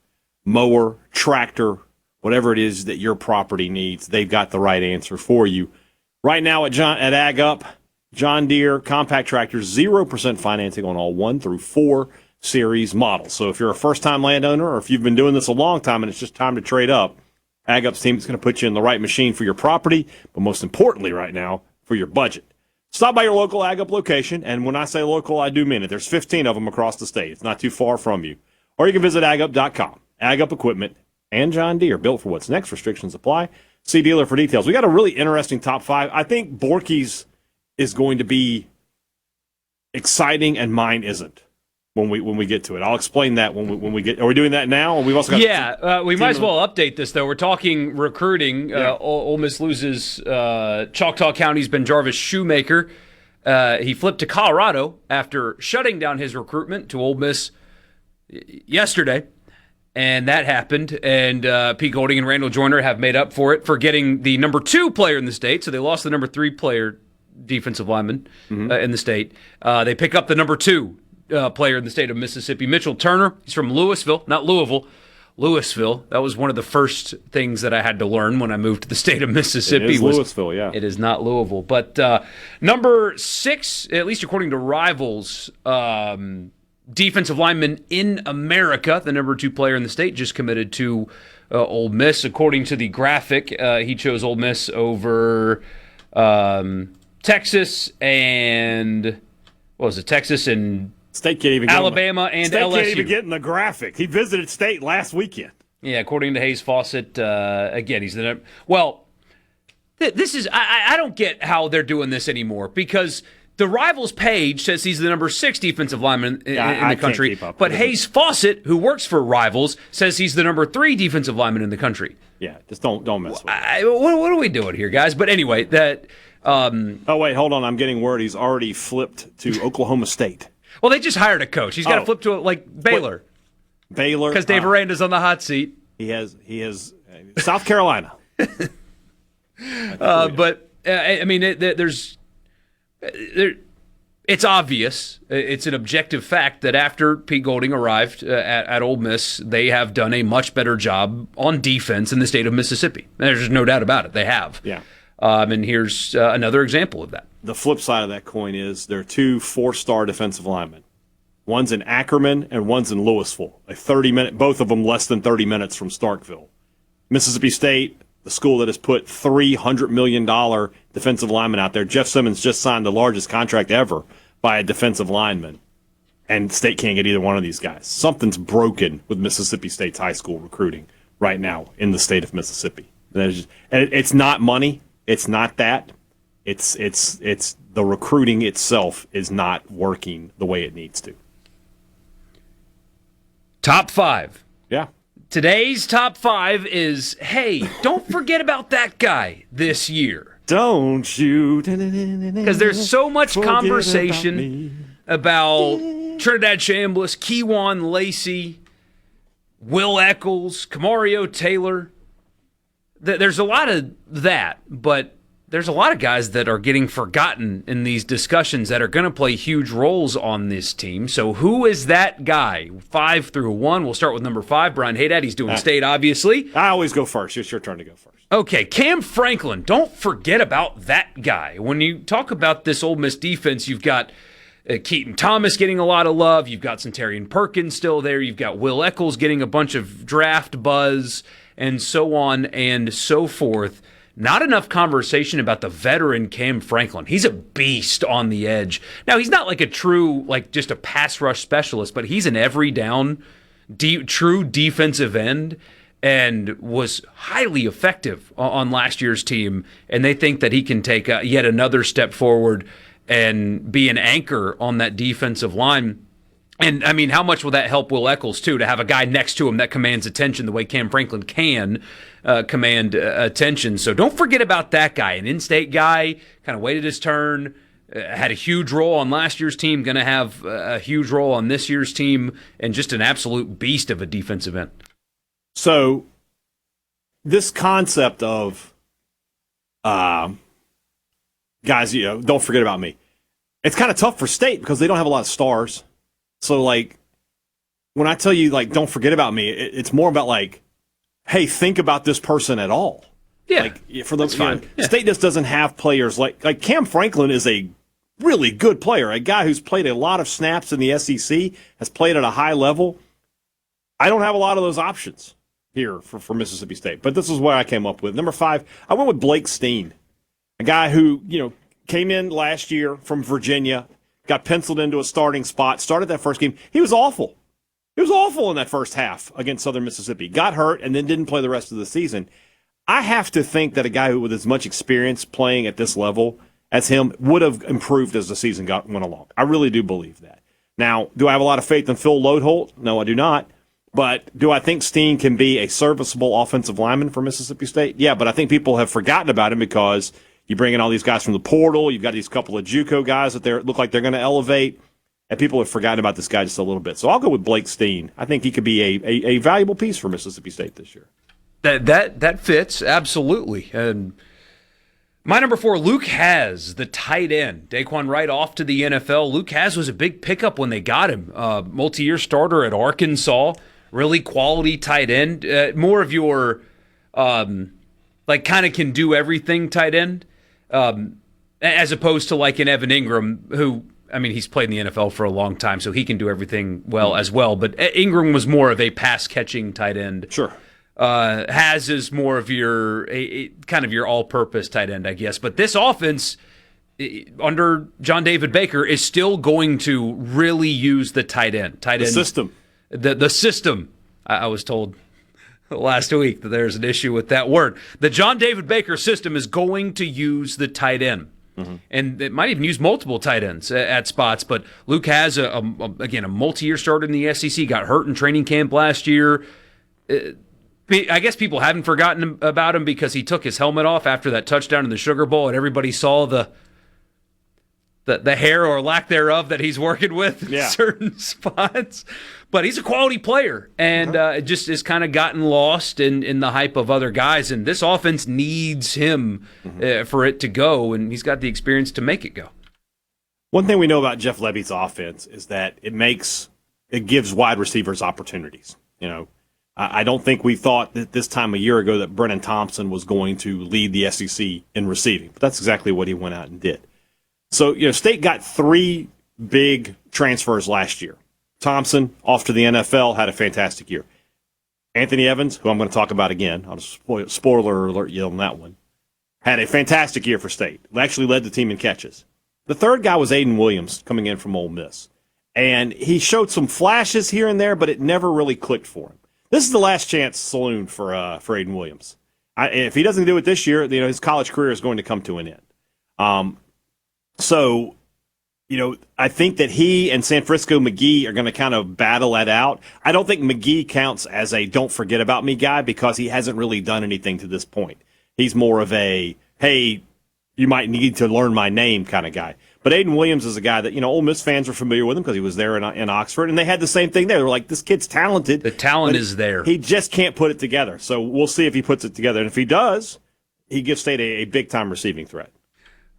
mower, tractor, whatever it is that your property needs. They've got the right answer for you. Right now at Ag Up, John Deere compact tractors, 0% financing on all 1 through 4 series models. So if you're a first-time landowner, or if you've been doing this a long time and it's just time to trade up, Ag Up's team is going to put you in the right machine for your property, but most importantly right now, for your budget. Stop by your local Ag Up location, and when I say local, I do mean it. There's 15 of them across the state. It's not too far from you. Or you can visit agup.com. Ag Up equipment and John Deere, built for what's next. Restrictions apply. See dealer for details. We got a really interesting top 5. I think Borkey's is going to be exciting, and mine isn't when we get to it. I'll explain that when we get. Are we doing that now? We've also got we might as well update this though. We're talking recruiting. Yeah. Ole Miss loses Choctaw County's Ben Jarvis Shoemaker. He flipped to Colorado after shutting down his recruitment to Ole Miss yesterday. And that happened, and Pete Golding and Randall Joyner have made up for it for getting the number 2 player in the state. So they lost the number 3 player, defensive lineman, in the state. They pick up the number 2 player in the state of Mississippi, Mitchell Turner. He's from Louisville, not Louisville. Louisville. That was one of the first things that I had to learn when I moved to the state of Mississippi. It is Louisville, yeah. It is not Louisville. But number 6, at least according to Rivals, defensive lineman in America, the number 2 player in the state, just committed to Ole Miss. According to the graphic, he chose Ole Miss over Texas and Texas and State can't even Alabama and State LSU. Can't even get in the graphic. He visited State last weekend. Yeah, according to Hayes Fawcett, again, he's the number. Well, this is I don't get how they're doing this anymore, because The Rivals page says he's the number 6 defensive lineman in the country. Can't keep up. But Hayes Fawcett, who works for Rivals, says he's the number 3 defensive lineman in the country. Yeah, just don't mess with it. What are we doing here, guys? But anyway, that. Oh wait, hold on. I'm getting word he's already flipped to Oklahoma State. Well, they just hired a coach. He's got to flip to Baylor. Baylor, because Dave Aranda's on the hot seat. He has South Carolina. But I mean, it's obvious. It's an objective fact that after Pete Golding arrived at Ole Miss, they have done a much better job on defense in the state of Mississippi. There's no doubt about it. They have. Yeah. And here's another example of that. The flip side of that coin is there are 2 4-star defensive linemen. One's in Ackerman and one's in Louisville. Both of them less than 30 minutes from Starkville. Mississippi State, the school that has put $300 million defensive lineman out there. Jeff Simmons just signed the largest contract ever by a defensive lineman. And State can't get either one of these guys. Something's broken with Mississippi State's high school recruiting right now in the state of Mississippi. And it's not money. It's not that. It's the recruiting itself is not working the way it needs to. Top 5. Yeah. Today's top 5 is, hey, don't forget about that guy this year. Don't you? Because there's so much conversation about Trinidad Chambliss, Keywan Lacey, Will Eccles, Kamario Taylor. There's a lot of that, but there's a lot of guys that are getting forgotten in these discussions that are going to play huge roles on this team. So who is that guy? 5 through 1. We'll start with number 5. Brian Hadad. He's doing State, obviously. I always go first. It's your turn to go first. Okay, Cam Franklin. Don't forget about that guy. When you talk about this Ole Miss defense, you've got Keaton Thomas getting a lot of love. You've got Centarian Perkins still there. You've got Will Eccles getting a bunch of draft buzz and so on and so forth. Not enough conversation about the veteran Cam Franklin. He's a beast on the edge. Now, he's not like a true, just a pass rush specialist, but he's an every down, true defensive end and was highly effective on last year's team. And they think that he can take yet another step forward and be an anchor on that defensive line. And, I mean, how much will that help Will Eccles, too, to have a guy next to him that commands attention the way Cam Franklin can command attention? So don't forget about that guy. An in-state guy, kind of waited his turn, had a huge role on last year's team, going to have a huge role on this year's team, and just an absolute beast of a defensive end. So this concept of guys, don't forget about me. It's kind of tough for State because they don't have a lot of stars. So, when I tell you, don't forget about me, it's more about, hey, think about this person at all. Yeah, that's fine. State just doesn't have players like Cam Franklin is a really good player, a guy who's played a lot of snaps in the SEC, has played at a high level. I don't have a lot of those options here for Mississippi State, but this is what I came up with. Number 5, I went with Blake Steen, a guy who, came in last year from Virginia, got penciled into a starting spot, started that first game. He was awful. He was awful in that first half against Southern Mississippi. Got hurt and then didn't play the rest of the season. I have to think that a guy who with as much experience playing at this level as him would have improved as the season went along. I really do believe that. Now, do I have a lot of faith in Phil Lodeholt? No, I do not. But do I think Steen can be a serviceable offensive lineman for Mississippi State? Yeah, but I think people have forgotten about him because you bring in all these guys from the portal. You've got these couple of JUCO guys that look like they're going to elevate, and people have forgotten about this guy just a little bit. So I'll go with Blake Steen. I think he could be a valuable piece for Mississippi State this year. That fits, absolutely. And my number 4, Luke Hasz, the tight end. Daquan Wright off to the NFL. Luke Hasz was a big pickup when they got him. Multi-year starter at Arkansas. Really quality tight end. More of your, kind of can do everything tight end. As opposed to an Evan Ingram, who, he's played in the NFL for a long time, so he can do everything well as well. But Ingram was more of a pass-catching tight end. Sure. Hasz is more of your kind of your all-purpose tight end, I guess. But this offense, under John David Baker, is still going to really use the tight end. The system. The system, I was told last week that there's an issue with that word. The John David Baker system is going to use the tight end. And it might even use multiple tight ends at spots. But Luke has, again, a multi-year starter in the SEC, got hurt in training camp last year. I guess people haven't forgotten about him because he took his helmet off after that touchdown in the Sugar Bowl, and everybody saw the hair or lack thereof that he's working with in certain spots. But he's a quality player, and it just has kind of gotten lost in the hype of other guys. And this offense needs him for it to go, and he's got the experience to make it go. One thing we know about Jeff Lebby's offense is that it gives wide receivers opportunities. I don't think we thought that this time a year ago that Brennan Thompson was going to lead the SEC in receiving, but that's exactly what he went out and did. So, State got 3 big transfers last year. Thompson, off to the NFL, had a fantastic year. Anthony Evans, who I'm going to talk about again, I'll just spoiler alert you on that one, had a fantastic year for State. Actually led the team in catches. The third guy was Aiden Williams coming in from Ole Miss. And he showed some flashes here and there, but it never really clicked for him. This is the last chance saloon for Aiden Williams. If he doesn't do it this year, his college career is going to come to an end. So, I think that he and San Francisco McGee are going to kind of battle that out. I don't think McGee counts as a don't forget about me guy because he hasn't really done anything to this point. He's more of a, hey, you might need to learn my name kind of guy. But Aiden Williams is a guy that, Ole Miss fans are familiar with him because he was there in Oxford, and they had the same thing there. They were like, this kid's talented. The talent is there. He just can't put it together. So we'll see if he puts it together. And if he does, he gives State a big-time receiving threat.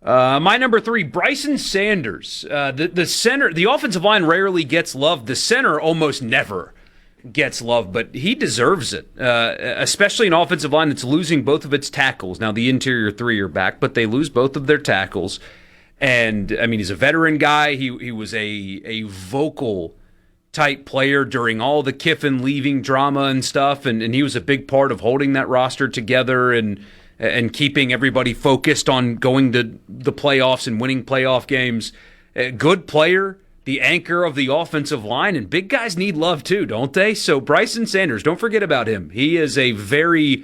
My number 3, Bryson Sanders. The center, the offensive line rarely gets love. The center almost never gets love, but he deserves it, especially an offensive line that's losing both of its tackles. Now, the interior 3 are back, but they lose both of their tackles. And, he's a veteran guy. He was a vocal type player during all the Kiffin leaving drama and stuff, and he was a big part of holding that roster together and keeping everybody focused on going to the playoffs and winning playoff games. A good player, the anchor of the offensive line, and big guys need love too, don't they? So Bryson Sanders, don't forget about him. He is a very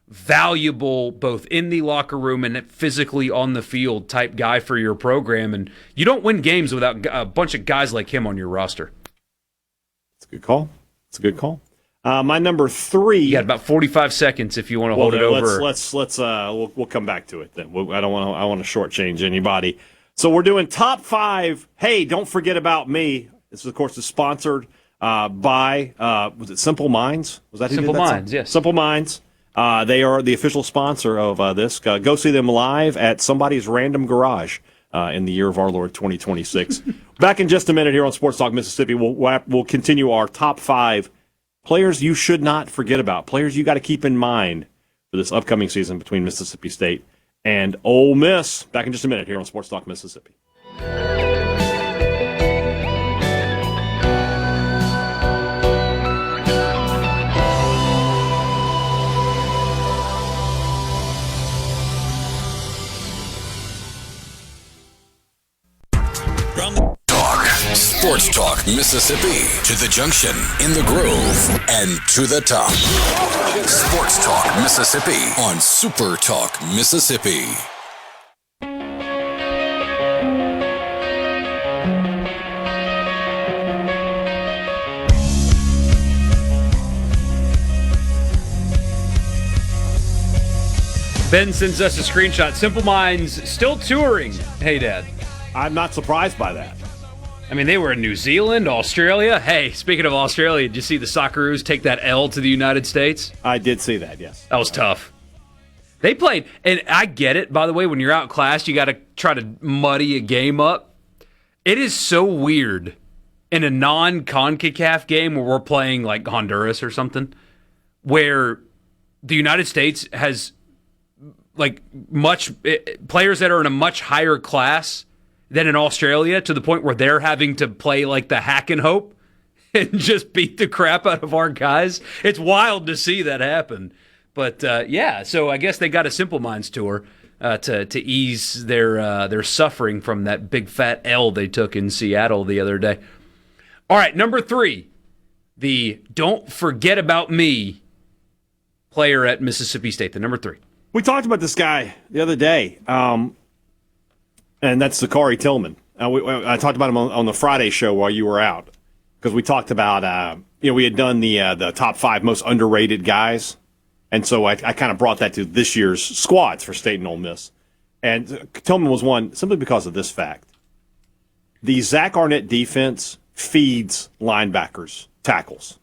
valuable, both in the locker room and physically on the field type guy for your program, and you don't win games without a bunch of guys like him on your roster. It's a good call. My number 3. You got about 45 seconds if you want to hold it over. We'll come back to it then. I want to shortchange anybody. So we're doing top 5. Hey, don't forget about me. This, of course, is sponsored by was it Simple Minds? Was that who Simple did that? Minds? Yes. Simple Minds. They are the official sponsor of this. Go see them live at somebody's random garage in the year of our Lord 2026. Back in just a minute here on Sports Talk Mississippi. We'll continue our top 5 players you should not forget about, players you got to keep in mind for this upcoming season between Mississippi State and Ole Miss. Back in just a minute here on Sports Talk Mississippi. Sports Talk Mississippi. To the junction, in the groove, and to the top. Sports Talk Mississippi on SuperTalk Mississippi. Ben sends us a screenshot. Simple Minds still touring. Hey, Dad. I'm not surprised by that. They were in New Zealand, Australia. Hey, speaking of Australia, did you see the Socceroos take that L to the United States? I did see that, yes. That was tough. They played, and I get it, by the way, when you're outclassed, you got to try to muddy a game up. It is so weird in a non-CONCACAF game where we're playing like Honduras or something, where the United States has players that are in a much higher class than in Australia, to the point where they're having to play like the hack and hope and just beat the crap out of our guys. It's wild to see that happen. But so I guess they got a Simple Minds tour to ease their suffering from that big fat L they took in Seattle the other day. All right, number 3, the don't forget about me player at Mississippi State, the number 3. We talked about this guy the other day. And that's Zachary Tillman. I talked about him on the Friday show while you were out, because we talked about, we had done the top 5 most underrated guys. And so I kind of brought that to this year's squads for State and Ole Miss. And Tillman was one simply because of this fact. The Zach Arnett defense feeds linebackers, tackles.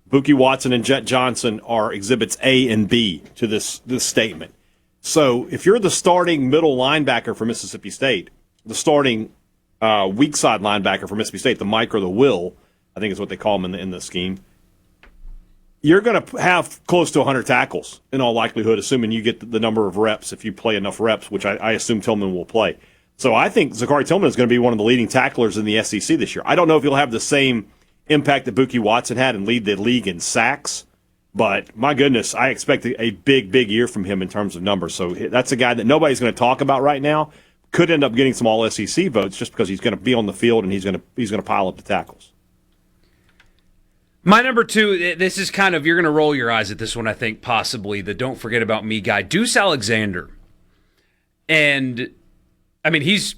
Buki Watson and Jet Johnson are exhibits A and B to this statement. So if you're the starting middle linebacker for Mississippi State, the starting weak side linebacker for Mississippi State, the Mike or the Will, I think is what they call him in the scheme, you're going to have close to 100 tackles in all likelihood, assuming you get the number of reps, if you play enough reps, which I assume Tillman will play. So I think Zachary Tillman is going to be one of the leading tacklers in the SEC this year. I don't know if he'll have the same impact that Buki Watson had and lead the league in sacks, but my goodness, I expect a big, big year from him in terms of numbers. So that's a guy that nobody's going to talk about right now. Could end up getting some All-SEC votes just because he's going to be on the field and he's going to pile up the tackles. My number 2, this is kind of, you're going to roll your eyes at this one, I think, possibly, the don't forget about me guy, Deuce Alexander. And, I mean, he's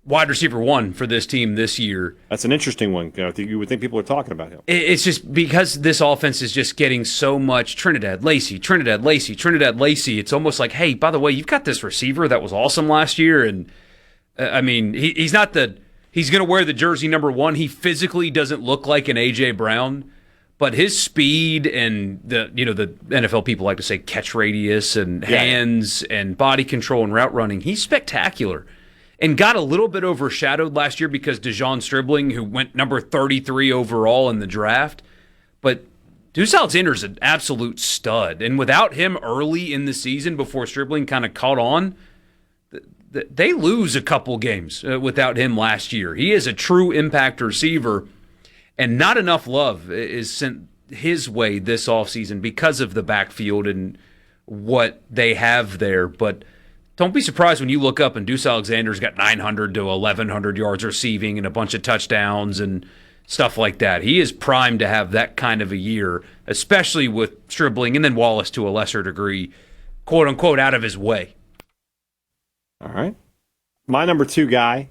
wide receiver 1 for this team this year. That's an interesting one. You would think people are talking about him. It's just because this offense is just getting so much Trinidad, Lacey. It's almost like, hey, by the way, you've got this receiver that was awesome last year. And, I mean, he's not he's going to wear the jersey number 1. He physically doesn't look like an A.J. Brown, but his speed and the NFL people like to say catch radius and hands and body control and route running, he's spectacular. And got a little bit overshadowed last year because DeJon Stribling, who went number 33 overall in the draft. But Deuce Alexander's an absolute stud. And without him early in the season before Stribling kind of caught on, they lose a couple games without him last year. He is a true impact receiver, and not enough love is sent his way this offseason because of the backfield and what they have there. But don't be surprised when you look up and Deuce Alexander's got 900 to 1,100 yards receiving and a bunch of touchdowns and stuff like that. He is primed to have that kind of a year, especially with Stribling and then Wallace to a lesser degree, quote-unquote, out of his way. All right. My number 2 guy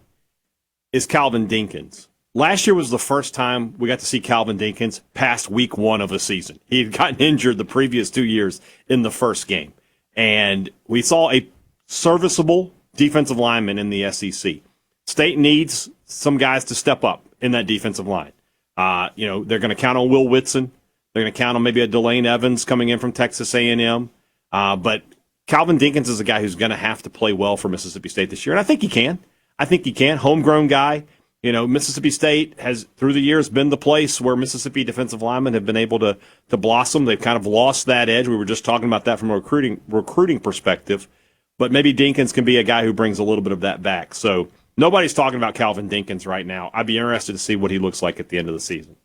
is Calvin Dinkins. Last year was the first time we got to see Calvin Dinkins past week 1 of a season. He had gotten injured the previous 2 years in the first game. And we saw a serviceable defensive lineman in the SEC. State needs some guys to step up in that defensive line. They're going to count on Will Whitson. They're going to count on maybe a Delane Evans coming in from Texas A&M. But Calvin Dinkins is a guy who's going to have to play well for Mississippi State this year, and I think he can. Homegrown guy. Mississippi State has, through the years, been the place where Mississippi defensive linemen have been able to blossom. They've kind of lost that edge. We were just talking about that from a recruiting perspective. But maybe Dinkins can be a guy who brings a little bit of that back. So nobody's talking about Calvin Dinkins right now. I'd be interested to see what he looks like at the end of the season.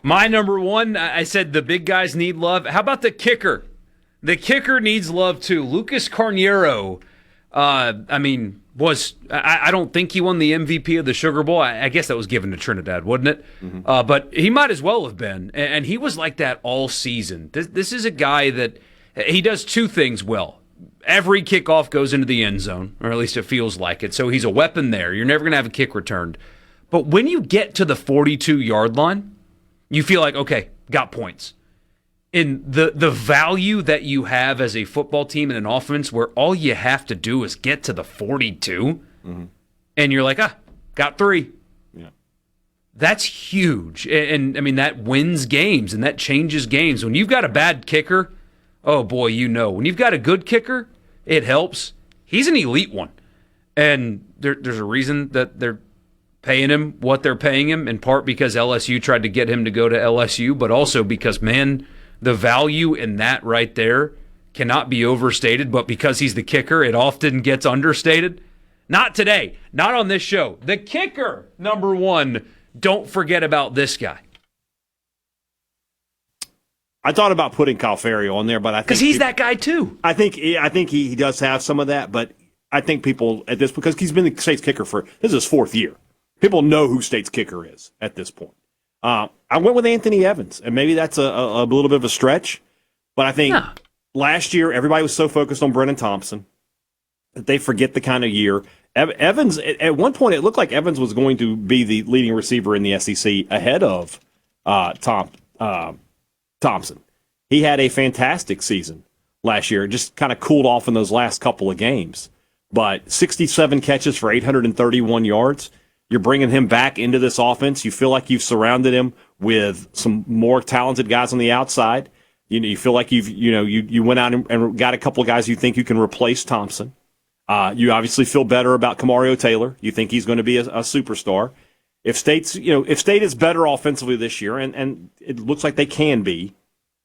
My number 1, I said the big guys need love. How about the kicker? The kicker needs love too. Lucas Carniero, I don't think he won the MVP of the Sugar Bowl. I guess that was given to Trinidad, wasn't it? Mm-hmm. But he might as well have been. And he was like that all season. This is a guy that he does 2 things well. Every kickoff goes into the end zone, or at least it feels like it. So he's a weapon there. You're never going to have a kick returned. But when you get to the 42-yard line, you feel like, okay, got points. In the value that you have as a football team and an offense where all you have to do is get to the 42, and you're like, got 3. Yeah. That's huge. And, I mean, that wins games, and that changes games. When you've got a bad kicker, oh, boy, when you've got a good kicker, it helps. He's an elite one. And there's a reason that they're paying him what they're paying him, in part because LSU tried to get him to go to LSU, but also because, man, the value in that right there cannot be overstated, but because he's the kicker, it often gets understated. Not today. Not on this show. The kicker, number 1, don't forget about this guy. I thought about putting Calfario on there, but I think because he's that guy too. I think he does have some of that, but I think people at this, because he's been the State's kicker this is his 4th year. People know who State's kicker is at this point. I went with Anthony Evans, and maybe that's a little bit of a stretch, but I think last year everybody was so focused on Brennan Thompson that they forget the kind of year. Evans, at one point, it looked like Evans was going to be the leading receiver in the SEC ahead of Thompson. He had a fantastic season last year. Just kind of cooled off in those last couple of games. But 67 catches for 831 yards. You're bringing him back into this offense. You feel like you've surrounded him with some more talented guys on the outside. You feel like you went out and got a couple of guys you think you can replace Thompson. You obviously feel better about Kamario Taylor. You think he's going to be a superstar. If State is better offensively this year, and it looks like they can be,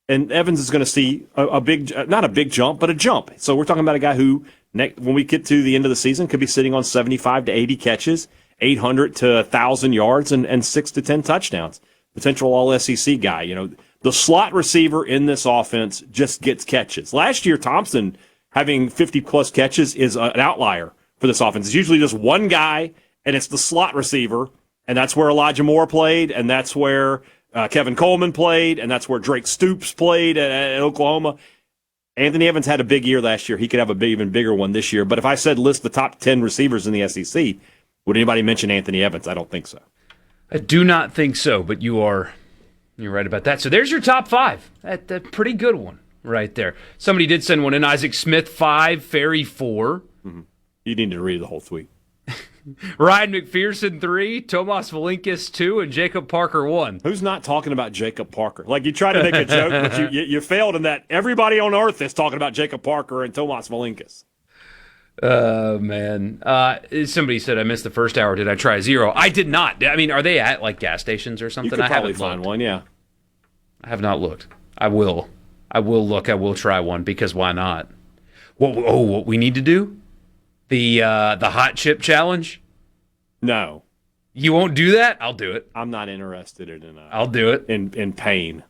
and Evans is going to see a big, not a big jump, but a jump. So we're talking about a guy who, when we get to the end of the season, could be sitting on 75 to 80 catches, 800 to 1,000 yards, and 6 to 10 touchdowns. Potential All-SEC guy. The slot receiver in this offense just gets catches. Last year, Thompson having 50-plus catches is an outlier for this offense. It's usually just one guy, and it's the slot receiver, and that's where Elijah Moore played, and that's where Kevin Coleman played, and that's where Drake Stoops played at Oklahoma. Anthony Evans had a big year last year. He could have a even bigger one this year. But if I said list the top 10 receivers in the SEC, would anybody mention Anthony Evans? I don't think so. I do not think so, but you're right about that. So there's your top 5. That's a pretty good one right there. Somebody did send one in. Isaac Smith, 5. Ferry, 4. Mm-hmm. You need to read the whole tweet. Ryan McPherson, 3. Tomas Valinkis, 2. And Jacob Parker, 1. Who's not talking about Jacob Parker? Like, you try to make a joke, but you failed in that. Everybody on earth is talking about Jacob Parker and Tomas Valinkis. Man. Somebody said I missed the first hour. Did I try 0? I did not. I mean, are they at like gas stations or something? You could I probably haven't find looked. one, yeah. I have not looked. I will look. I will try one because why not? What we need to do? The hot chip challenge? No. You won't do that? I'll do it. I'm not interested in I'll do it. In pain.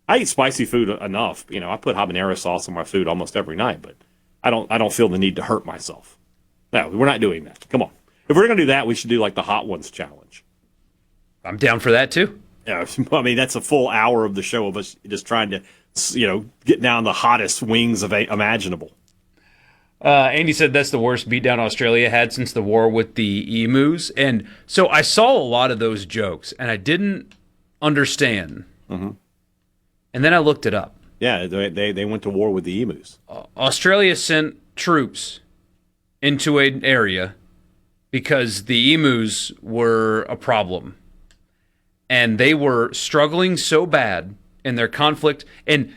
I eat spicy food enough. I put habanero sauce on my food almost every night, but I don't feel the need to hurt myself. No, we're not doing that. Come on. If we're going to do that, we should do like the Hot Ones challenge. I'm down for that too. Yeah, I mean, that's a full hour of the show of us just trying to, get down the hottest wings imaginable. Andy said that's the worst beatdown Australia had since the war with the emus. And so I saw a lot of those jokes, and I didn't understand. Mm-hmm. And then I looked it up. Yeah, they went to war with the emus. Australia sent troops into an area because the emus were a problem. And they were struggling so bad in their conflict. And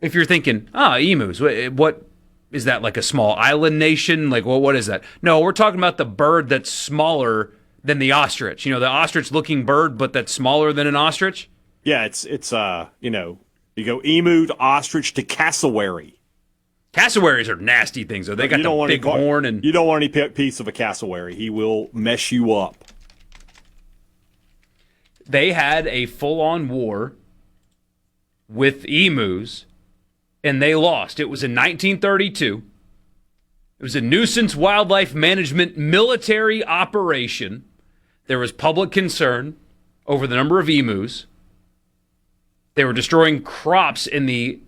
if you're thinking, emus, what is that, like a small island nation? Like, what is that? No, we're talking about the bird that's smaller than the ostrich. The ostrich-looking bird, but that's smaller than an ostrich? Yeah, it's you go emu to ostrich to cassowary. Cassowaries are nasty things, though. They got the big horn. And you don't want any piece of a cassowary. He will mess you up. They had a full-on war with emus, and they lost. It was in 1932. It was a nuisance wildlife management military operation. There was public concern over the number of emus. They were destroying crops in the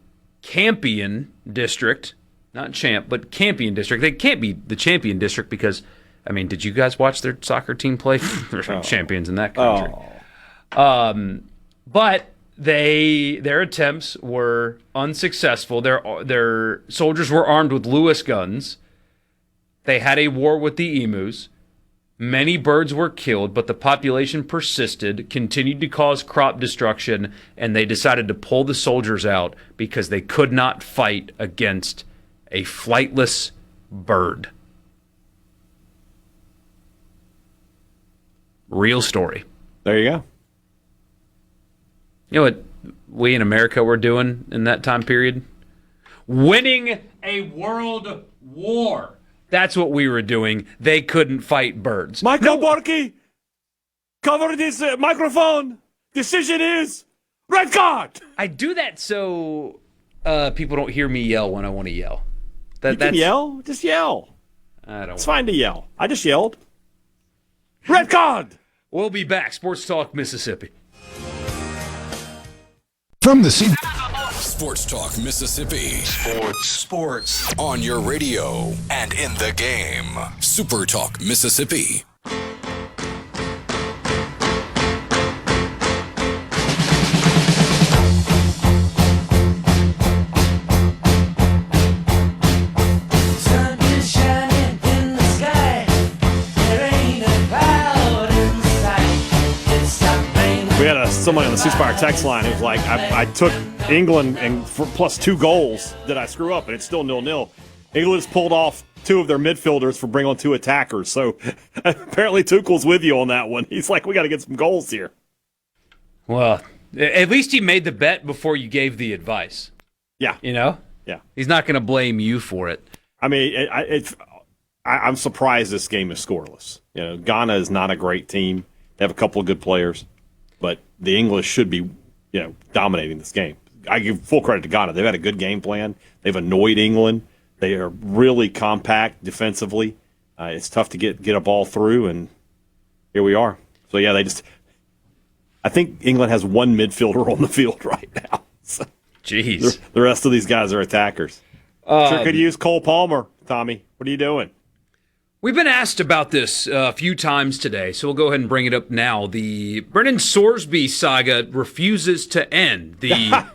Campion district. Not Champ, but Campion district. They can't be the Champion district because, did you guys watch their soccer team play? There's champions in that country. But their attempts were unsuccessful. Their soldiers were armed with Lewis guns. They had a war with the emus. Many birds were killed, but the population persisted, continued to cause crop destruction, and they decided to pull the soldiers out because they could not fight against a flightless bird. Real story. There you go. You know what we in America were doing in that time period? Winning a world war. That's what we were doing. They couldn't fight birds. Michael Borkey, cover this microphone. Decision is red card. I do that so people don't hear me yell when I want to yell. You can yell. Just yell. It's fine to yell. I just yelled. Red card. We'll be back. Sports Talk Mississippi. From the Sports Talk Mississippi. Sports. On your radio and in the game. Super Talk Mississippi. Sun is shining in the sky. There ain't a cloud in sight. It stopped raining. We had somebody on the ceasefire text line who was like, I took England and for plus 2 goals. Did I screw up? And it's still 0-0. England has pulled off 2 of their midfielders for bringing on 2 attackers. So apparently Tuchel's with you on that one. He's like, we got to get some goals here. Well, at least he made the bet before you gave the advice. Yeah. You know? Yeah. He's not going to blame you for it. I mean, I'm surprised this game is scoreless. You know, Ghana is not a great team. They have a couple of good players, but the English should be, dominating this game. I give full credit to Ghana. They've had a good game plan. They've annoyed England. They are really compact defensively. It's tough to get a ball through, and here we are. So, yeah, I think England has 1 midfielder on the field right now. So Jeez. the rest of these guys are attackers. Sure could use Cole Palmer, Tommy. What are you doing? We've been asked about this a few times today, so we'll go ahead and bring it up now. The Brennan Sorsby saga refuses to end. The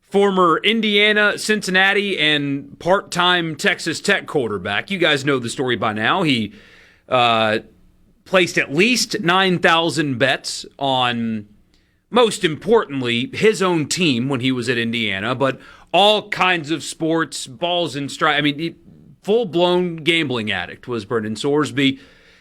former Indiana, Cincinnati, and part-time Texas Tech quarterback. You guys know the story by now. He placed at least 9,000 bets on, most importantly, his own team when he was at Indiana, but all kinds of sports, balls and strikes. I mean, full-blown gambling addict was Brennan Sorsby.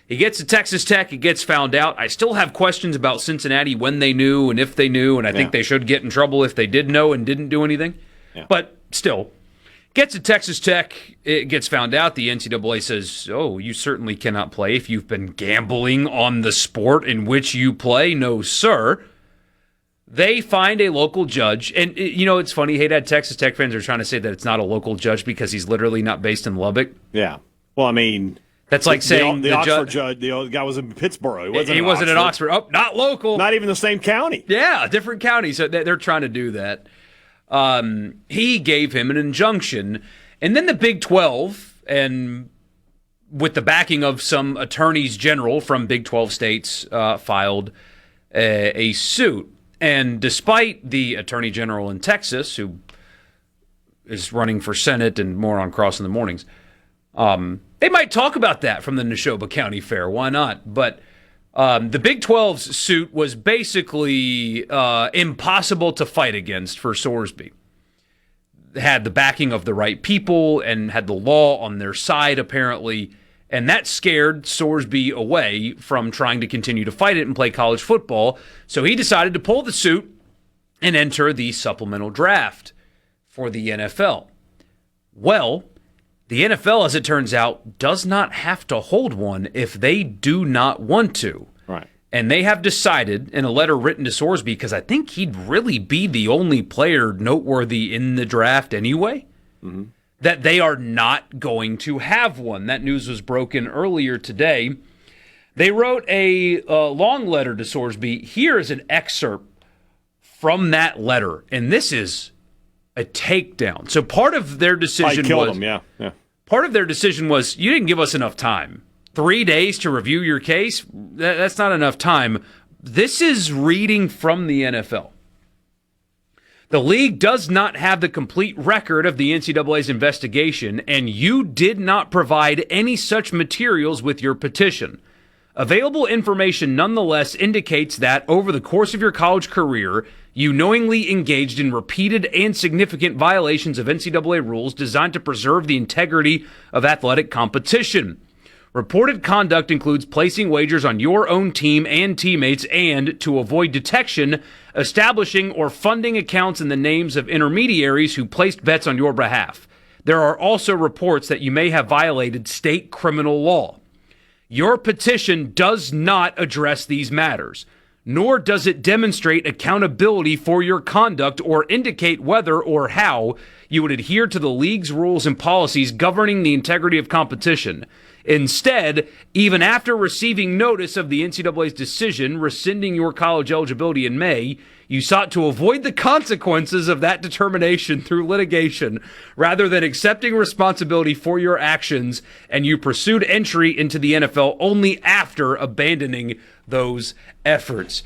He gets to Texas Tech. It gets found out. I still have questions about Cincinnati, when they knew and if they knew, and I think they should get in trouble if they did know and didn't do anything. Yeah. But still, gets to Texas Tech. It gets found out. The NCAA says, oh, you certainly cannot play if you've been gambling on the sport in which you play. No, sir. They find a local judge, and it's funny, Hadad, Texas Tech fans are trying to say that it's not a local judge because he's literally not based in Lubbock. Yeah. Well, I mean, that's like saying the Oxford judge, the guy was in Pittsburgh. He wasn't in Oxford. Oh, not local. Not even the same county. Yeah, different county. So they're trying to do that. He gave him an injunction, and then the Big 12, and with the backing of some attorneys general from Big 12 states, filed a suit. And despite the attorney general in Texas, who is running for Senate and more on Cross in the mornings, they might talk about that from the Neshoba County Fair. Why not? But the Big 12's suit was basically impossible to fight against for Sorsby. Had the backing of the right people and had the law on their side, apparently. And that scared Sorsby away from trying to continue to fight it and play college football. So he decided to pull the suit and enter the supplemental draft for the NFL. Well, the NFL, as it turns out, does not have to hold one if they do not want to. Right. And they have decided in a letter written to Sorsby, because I think he'd really be the only player noteworthy in the draft anyway, that they are not going to have one. That news was broken earlier today. They wrote a long letter to Sorsby. Here is an excerpt from that letter, and this is a takedown. So part of their decision part of their decision was, you didn't give us enough time. 3 days to review your case? That's not enough time. This is reading from the NFL. The league does not have the complete record of the NCAA's investigation, and you did not provide any such materials with your petition. Available information nonetheless indicates that over the course of your college career, you knowingly engaged in repeated and significant violations of NCAA rules designed to preserve the integrity of athletic competition. Reported conduct includes placing wagers on your own team and teammates and, to avoid detection, establishing or funding accounts in the names of intermediaries who placed bets on your behalf. There are also reports that you may have violated state criminal law. Your petition does not address these matters, nor does it demonstrate accountability for your conduct or indicate whether or how you would adhere to the league's rules and policies governing the integrity of competition. Instead, even after receiving notice of the NCAA's decision rescinding your college eligibility in May, you sought to avoid the consequences of that determination through litigation rather than accepting responsibility for your actions, and you pursued entry into the NFL only after abandoning those efforts.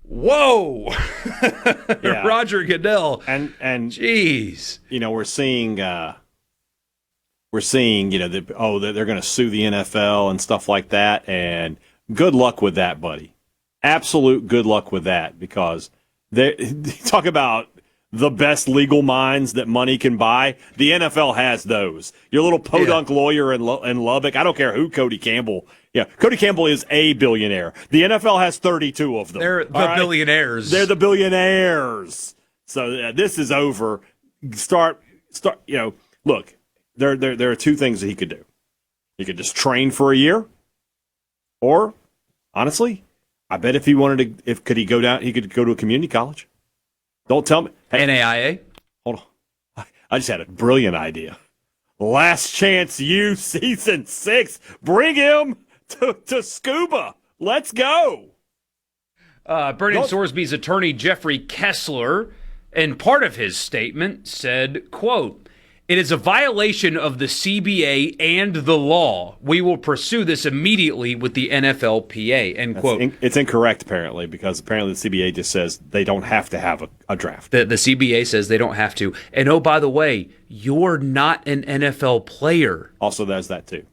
Whoa! Yeah. Roger Goodell. And jeez. We're seeing that they're going to sue the NFL and stuff like that, and good luck with that, buddy. Absolute good luck with that, because they talk about the best legal minds that money can buy. The NFL has those. Your little podunk lawyer in Lubbock, I don't care who Cody Campbell. Yeah, Cody Campbell is a billionaire. The NFL has 32 of them. They're the billionaires. They're the billionaires. So this is over. Start. Look, there are two things that he could do. He could just train for a year, or honestly, I bet if he wanted to, could he go down? He could go to a community college. Don't tell me. Hey, NAIA? hold on. I just had a brilliant idea. Last Chance U season 6. Bring him to Scuba. Let's go. Brennan Sorsby's attorney, Jeffrey Kessler, in part of his statement said, quote, "It is a violation of the CBA and the law. We will pursue this immediately with the NFLPA," end quote. It's incorrect, apparently, because apparently the CBA just says they don't have to have a draft. The CBA says they don't have to. And oh, by the way, you're not an NFL player. Also, there's that too.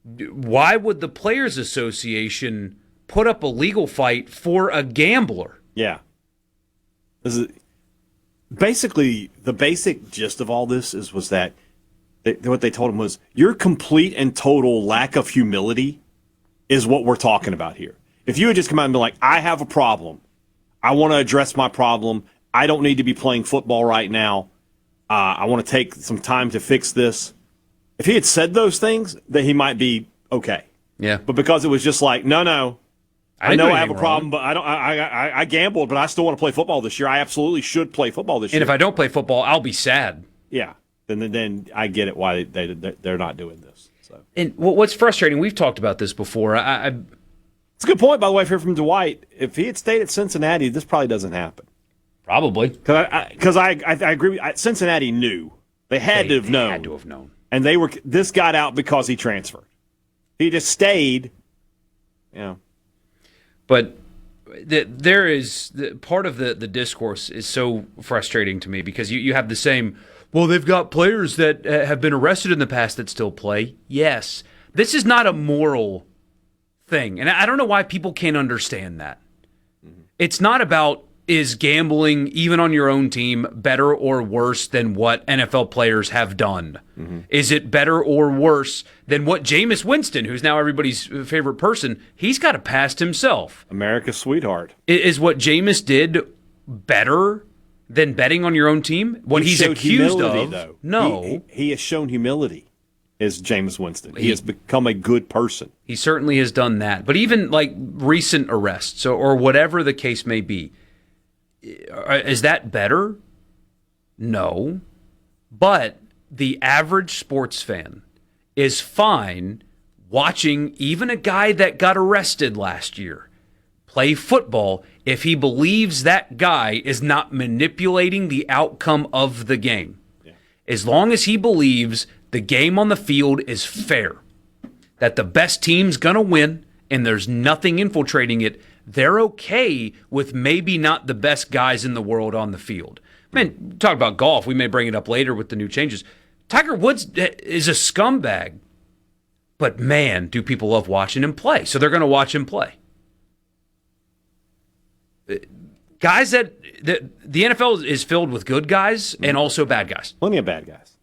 Why would the Players Association put up a legal fight for a gambler? Yeah. This is basically the basic gist of all this was that what they told him was, your complete and total lack of humility is what we're talking about here. If you had just come out and been like, I have a problem, I want to address my problem, I don't need to be playing football right now, I want to take some time to fix this. If he had said those things, then he might be okay. Yeah. But because it was just like, no, I know I have a problem, wrong. but I gambled, but I still want to play football this year. I absolutely should play football this year. And if I don't play football, I'll be sad. Yeah. Then I get it why they're not doing this. So. And what's frustrating, we've talked about this before. It's a good point, by the way, here from Dwight. If he had stayed at Cincinnati, this probably doesn't happen. Probably. Because I agree. Cincinnati knew. They had to have known. Had to have known. And this got out because he transferred. He just stayed, But there is part of the discourse is so frustrating to me, because you have the same, well, they've got players that have been arrested in the past that still play. Yes. This is not a moral thing. And I don't know why people can't understand that. Mm-hmm. It's not about, is gambling, even on your own team, better or worse than what NFL players have done? Mm-hmm. Is it better or worse than what Jameis Winston, who's now everybody's favorite person, he's got a past himself. America's sweetheart. Is what Jameis did better than betting on your own team? What he's accused of? Though. No. He has shown humility, is Jameis Winston. He has become a good person. He certainly has done that. But even like recent arrests or whatever the case may be, is that better? No. But the average sports fan is fine watching even a guy that got arrested last year play football if he believes that guy is not manipulating the outcome of the game. Yeah. As long as he believes the game on the field is fair, that the best team's going to win and there's nothing infiltrating it, they're okay with maybe not the best guys in the world on the field. Man, talk about golf. We may bring it up later with the new changes. Tiger Woods is a scumbag. But, man, do people love watching him play. So they're going to watch him play. Guys the NFL is filled with good guys and also bad guys. Plenty of bad guys.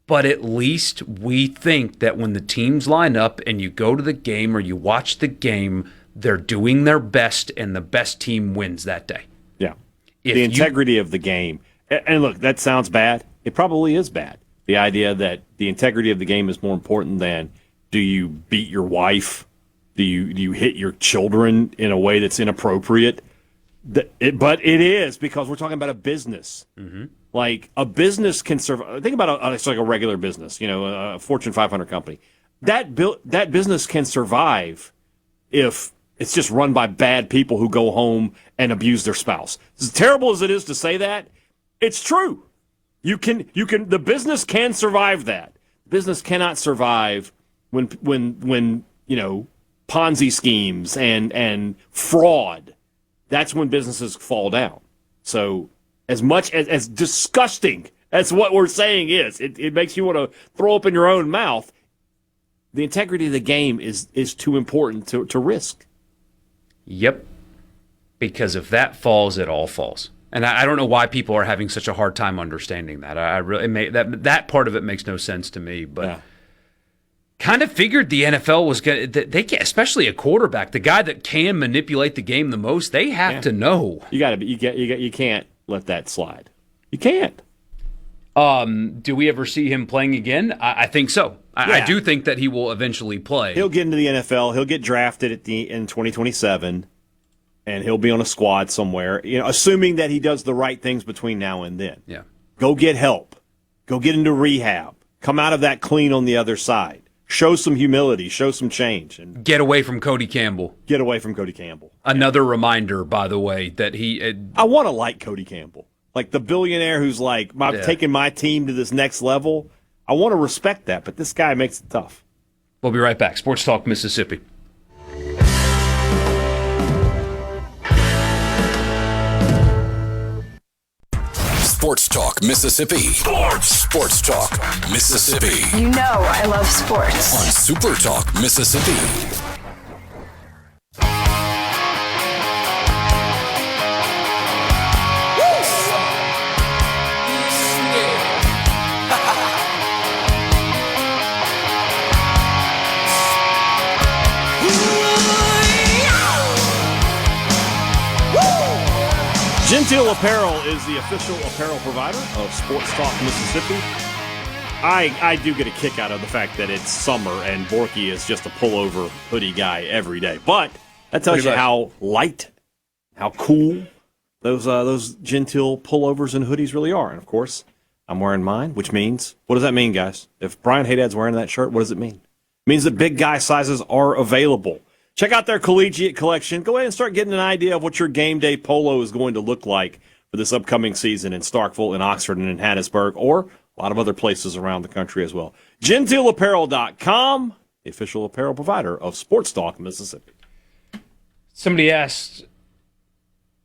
But at least we think that when the teams line up and you go to the game or you watch the game, they're doing their best and the best team wins that day. Yeah. The integrity of the game. And look, that sounds bad. It probably is bad. The idea that the integrity of the game is more important than, do you beat your wife? Do you hit your children in a way that's inappropriate? But it is, because we're talking about a business. Mm-hmm. Like, a business can survive. Think about it's like a regular business, a Fortune 500 company. that business can survive if it's just run by bad people who go home and abuse their spouse. As terrible as it is to say that, it's true. The business can survive that. Business cannot survive when Ponzi schemes and fraud. That's when businesses fall down. So as much as disgusting as what we're saying is, it makes you want to throw up in your own mouth. The integrity of the game is too important to risk. Yep. Because if that falls, it all falls. And I don't know why people are having such a hard time understanding that. I really that part of it makes no sense to me. But kind of figured the NFL was going to, they can't, especially a quarterback, the guy that can manipulate the game the most, they have to know. You can't let that slide. You can't. Do we ever see him playing again? I think so. I do think that he will eventually play. He'll get into the NFL. He'll get drafted in 2027, and he'll be on a squad somewhere. Assuming that he does the right things between now and then. Yeah. Go get help. Go get into rehab. Come out of that clean on the other side. Show some humility. Show some change. And get away from Cody Campbell. Get away from Cody Campbell. Another reminder, by the way, that I want to like Cody Campbell. Like the billionaire who's like, taking my team to this next level. I want to respect that, but this guy makes it tough. We'll be right back. Sports Talk Mississippi. Sports Talk Mississippi. Sports Talk Mississippi. You know I love sports. On Super Talk Mississippi. Genteel Apparel is the official apparel provider of Sports Talk Mississippi. I do get a kick out of the fact that it's summer and Borkey is just a pullover hoodie guy every day. But that tells you how light, how cool those Genteel pullovers and hoodies really are. And, of course, I'm wearing mine, which means, what does that mean, guys? If Brian Hadad's wearing that shirt, what does it mean? It means that big guy sizes are available. Check out their collegiate collection. Go ahead and start getting an idea of what your game day polo is going to look like for this upcoming season in Starkville, in Oxford, and in Hattiesburg, or a lot of other places around the country as well. GenteelApparel.com, the official apparel provider of Sports Talk Mississippi. Somebody asked,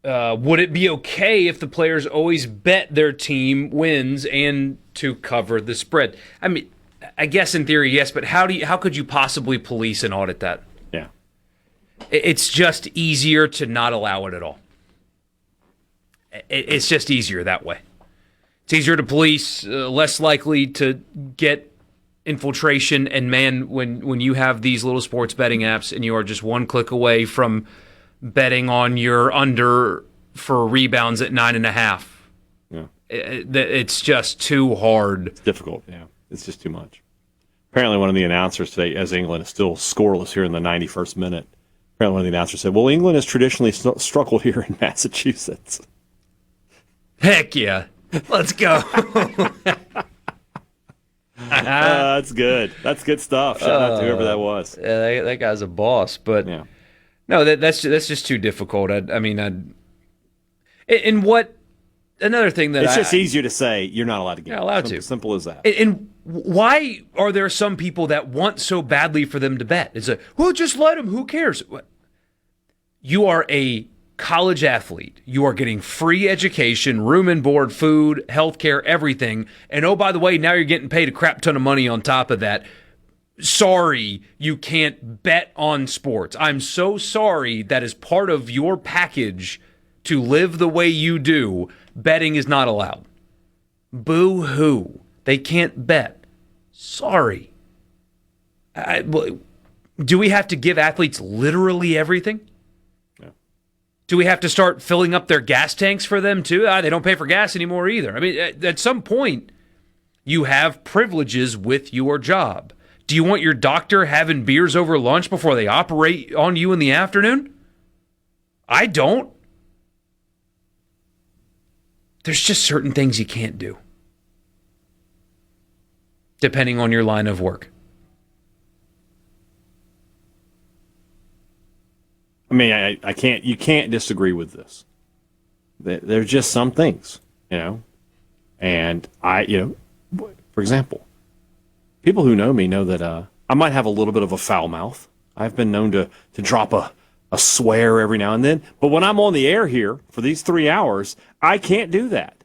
would it be okay if the players always bet their team wins and to cover the spread? I mean, I guess in theory, yes, but how could you possibly police and audit that? Yeah. It's just easier to not allow it at all. It's just easier that way. It's easier to police, less likely to get infiltration. And man, when you have these little sports betting apps and you are just one click away from betting on your under for rebounds at 9.5, it's just too hard. It's difficult, yeah. It's just too much. Apparently one of the announcers today, as England is still scoreless here in the 91st minute, apparently one of the announcers said, well, England has traditionally struggled here in Massachusetts. Heck yeah. Let's go. That's good. That's good stuff. Shout out to whoever that was. Yeah, that guy's a boss. But no, that's just too difficult. And what another thing that it's just easier to say you're not allowed to get. You're allowed to. Simple as that. And why are there some people that want so badly for them to bet? It's like, well, just let them. Who cares? You are a college athlete. You are getting free education, room and board, food, healthcare, everything. And oh, by the way, now you're getting paid a crap ton of money on top of that. Sorry, you can't bet on sports. I'm so sorry that as part of your package to live the way you do, betting is not allowed. Boo-hoo. They can't bet. Sorry. Do we have to give athletes literally everything? Do we have to start filling up their gas tanks for them too? They don't pay for gas anymore either. I mean, at some point, you have privileges with your job. Do you want your doctor having beers over lunch before they operate on you in the afternoon? I don't. There's just certain things you can't do, depending on your line of work. I mean, I can't. You can't disagree with this. There's just some things, and for example, people who know me know that I might have a little bit of a foul mouth. I've been known to drop a swear every now and then, but when I'm on the air here for these 3 hours, I can't do that.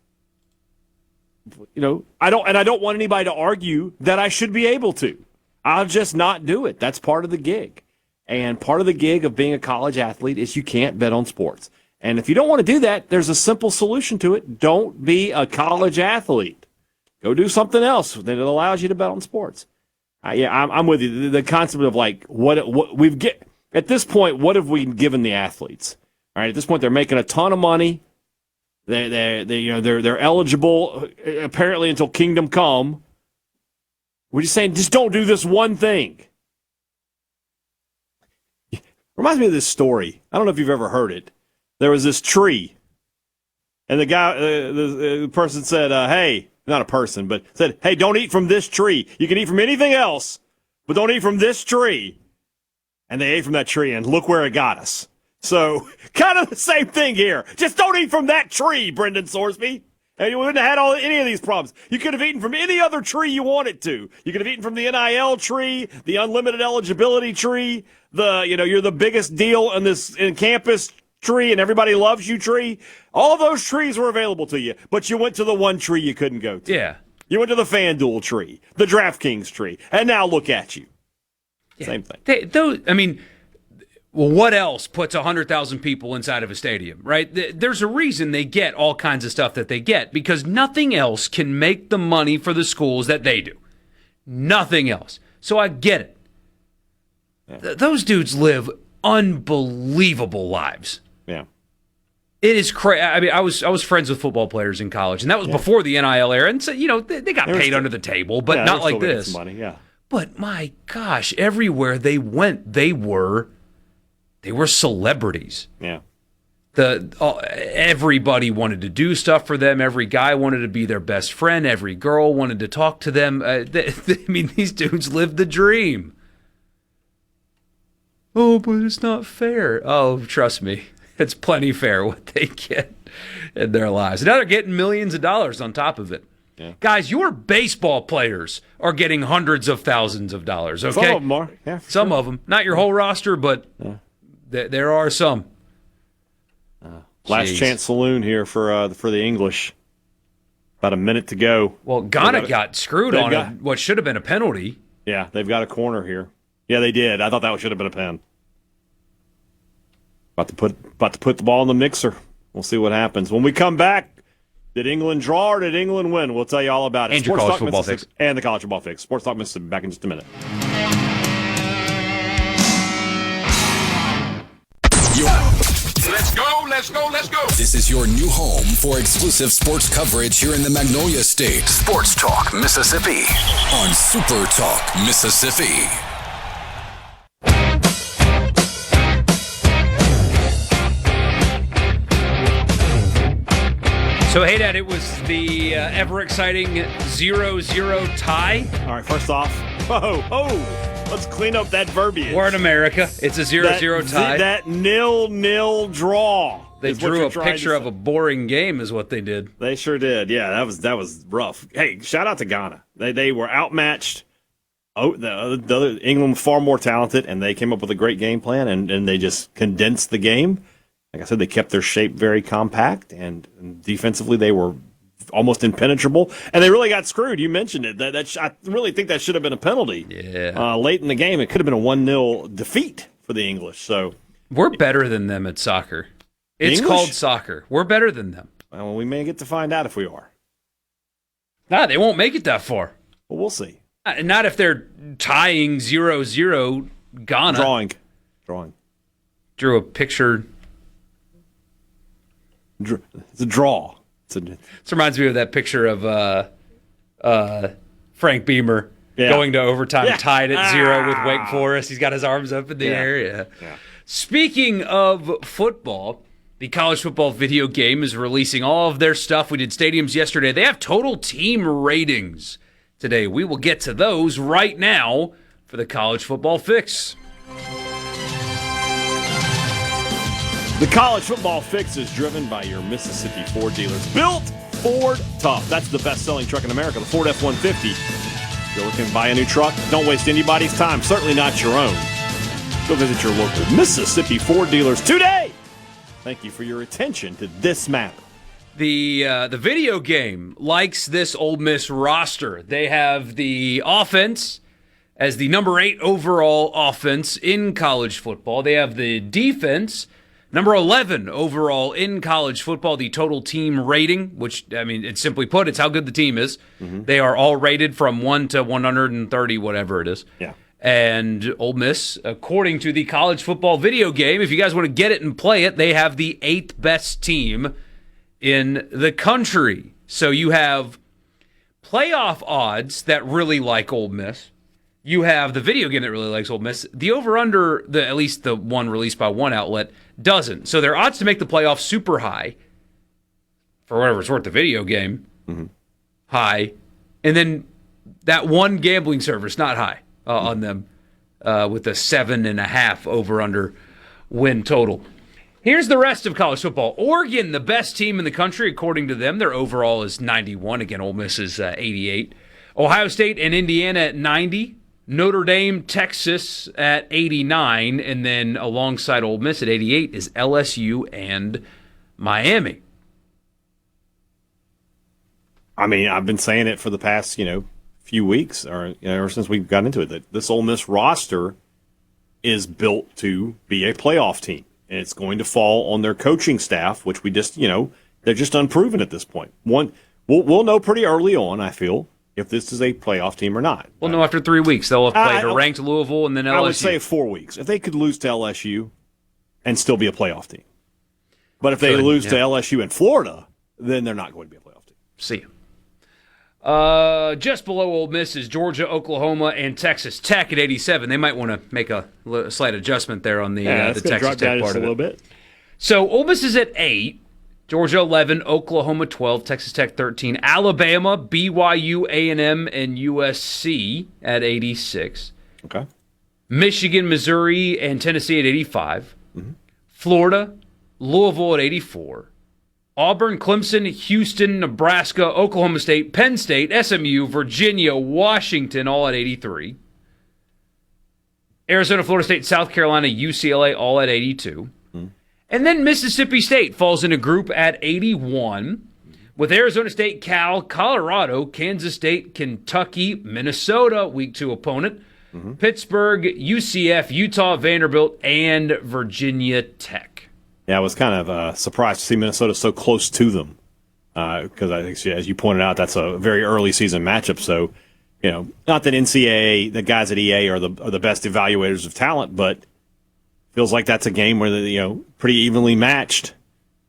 I don't want anybody to argue that I should be able to. I'll just not do it. That's part of the gig. And part of the gig of being a college athlete is you can't bet on sports. And if you don't want to do that, there's a simple solution to it. Don't be a college athlete. Go do something else that allows you to bet on sports. I'm with you. The concept of what we've get at this point, what have we given the athletes? All right, at this point, they're making a ton of money. They're eligible apparently until Kingdom Come. We're just saying, just don't do this one thing. Reminds me of this story. I don't know if you've ever heard it. There was this tree, and the guy, the person said, "Hey," not a person, but said, "Hey, don't eat from this tree. You can eat from anything else, but don't eat from this tree." And they ate from that tree, and look where it got us. So, kind of the same thing here. Just don't eat from that tree, Brendan Sorsby. And you wouldn't have had any of these problems. You could have eaten from any other tree you wanted to. You could have eaten from the NIL tree, the unlimited eligibility tree, you're the biggest deal in campus tree and everybody loves you tree. All those trees were available to you, but you went to the one tree you couldn't go to. Yeah. You went to the FanDuel tree, the DraftKings tree, and now look at you. Yeah. Same thing. Well, what else puts 100,000 people inside of a stadium, right? There's a reason they get all kinds of stuff that they get, because nothing else can make the money for the schools that they do. Nothing else. So I get it. Yeah. Those dudes live unbelievable lives. Yeah. It is crazy. I mean, I was friends with football players in college, and that was before the NIL era. And so, they got paid under the table, but not like this. Some money, yeah. But my gosh, everywhere they went, they were celebrities. Yeah. Everybody wanted to do stuff for them. Every guy wanted to be their best friend. Every girl wanted to talk to them. These dudes lived the dream. Oh, but it's not fair. Oh, trust me. It's plenty fair what they get in their lives. Now they're getting millions of dollars on top of it. Yeah. Guys, your baseball players are getting hundreds of thousands of dollars, okay? Some of them are. Yeah, some of them. Not your whole roster, but there are some. Last chance saloon here for the English. About a minute to go. Well, Ghana got screwed on what should have been a penalty. Yeah, they've got a corner here. Yeah, they did. I thought that should have been a pen. About to put the ball in the mixer. We'll see what happens. When we come back, did England draw or did England win? We'll tell you all about it. And your college football fix. And the college football fix. Sports Talk Mississippi, back in just a minute. Let's go. This is your new home for exclusive sports coverage here in the Magnolia State. Sports Talk Mississippi on Super Talk Mississippi. So, hey, Dad, it was the ever-exciting 0-0 tie. All right, first off, let's clean up that verbiage. We're in America. It's a 0-0 tie. That 0-0 draw. They drew a picture of a boring game is what they did. They sure did. Yeah, that was rough. Hey, shout out to Ghana. They were outmatched. The other England was far more talented, and they came up with a great game plan, and they just condensed the game. Like I said, they kept their shape very compact, and defensively they were almost impenetrable, and they really got screwed. You mentioned it. I really think that should have been a penalty. Yeah. Late in the game, it could have been a 1-0 defeat for the English. So we're better than them at soccer. It's called soccer. We're better than them. Well, we may get to find out if we are. Nah, they won't make it that far. Well, we'll see. Not if they're tying 0-0 Ghana. Drawing. Drew a picture. It's a draw. This reminds me of that picture of Frank Beamer going to overtime, tied at 0 with Wake Forest. He's got his arms up in the air. Yeah. Speaking of football, the college football video game is releasing all of their stuff. We did stadiums yesterday. They have total team ratings today. We will get to those right now for the college football fix. The college football fix is driven by your Mississippi Ford dealers. Built Ford Tough. That's the best-selling truck in America, the Ford F-150. If you're looking to buy a new truck, don't waste anybody's time, certainly not your own. Go visit your local Mississippi Ford dealers today. Thank you for your attention to this map. The video game likes this Ole Miss roster. They have the offense as the number 8 overall offense in college football. They have the defense, number 11 overall in college football, the total team rating, which, I mean, it's simply put, it's how good the team is. Mm-hmm. They are all rated from 1 to 130, whatever it is. Yeah. And Ole Miss, according to the college football video game, if you guys want to get it and play it, they have the 8th best team in the country. So you have playoff odds that really like Ole Miss. You have the video game that really likes Ole Miss. The over-under, at least the one released by one outlet, doesn't. So their odds to make the playoffs super high, for whatever it's worth, the video game, high. And then that one gambling service, not high on them, with a 7.5 over-under win total. Here's the rest of college football. Oregon, the best team in the country, according to them. Their overall is 91. Again, Ole Miss is 88. Ohio State and Indiana at 90. Notre Dame, Texas at 89. And then alongside Ole Miss at 88 is LSU and Miami. I mean, I've been saying it for the past, few weeks, or ever since we got into it, that this Ole Miss roster is built to be a playoff team. And it's going to fall on their coaching staff, which we just, they're just unproven at this point. We'll know pretty early on, I feel, if this is a playoff team or not. We'll know after 3 weeks. They'll have played a ranked Louisville and then LSU. I would say 4 weeks. If they could lose to LSU and still be a playoff team. But if they lose to LSU and Florida, then they're not going to be a playoff team. See you. Just below Ole Miss is Georgia, Oklahoma, and Texas Tech at 87. They might want to make a slight adjustment there on the Texas Tech part of it. A little bit. So Ole Miss is at 8, Georgia 11, Oklahoma 12, Texas Tech 13, Alabama, BYU, A&M, and USC at 86. Okay. Michigan, Missouri, and Tennessee at 85. Mm-hmm. Florida, Louisville at 84. Auburn, Clemson, Houston, Nebraska, Oklahoma State, Penn State, SMU, Virginia, Washington, all at 83. Arizona, Florida State, South Carolina, UCLA, all at 82. And then Mississippi State falls in a group at 81, with Arizona State, Cal, Colorado, Kansas State, Kentucky, Minnesota, week 2 opponent, Pittsburgh, UCF, Utah, Vanderbilt, and Virginia Tech. Yeah, I was kind of surprised to see Minnesota so close to them because I think, as you pointed out, that's a very early season matchup. So, not that NCAA, the guys at EA are the best evaluators of talent, but feels like that's a game where they're, pretty evenly matched.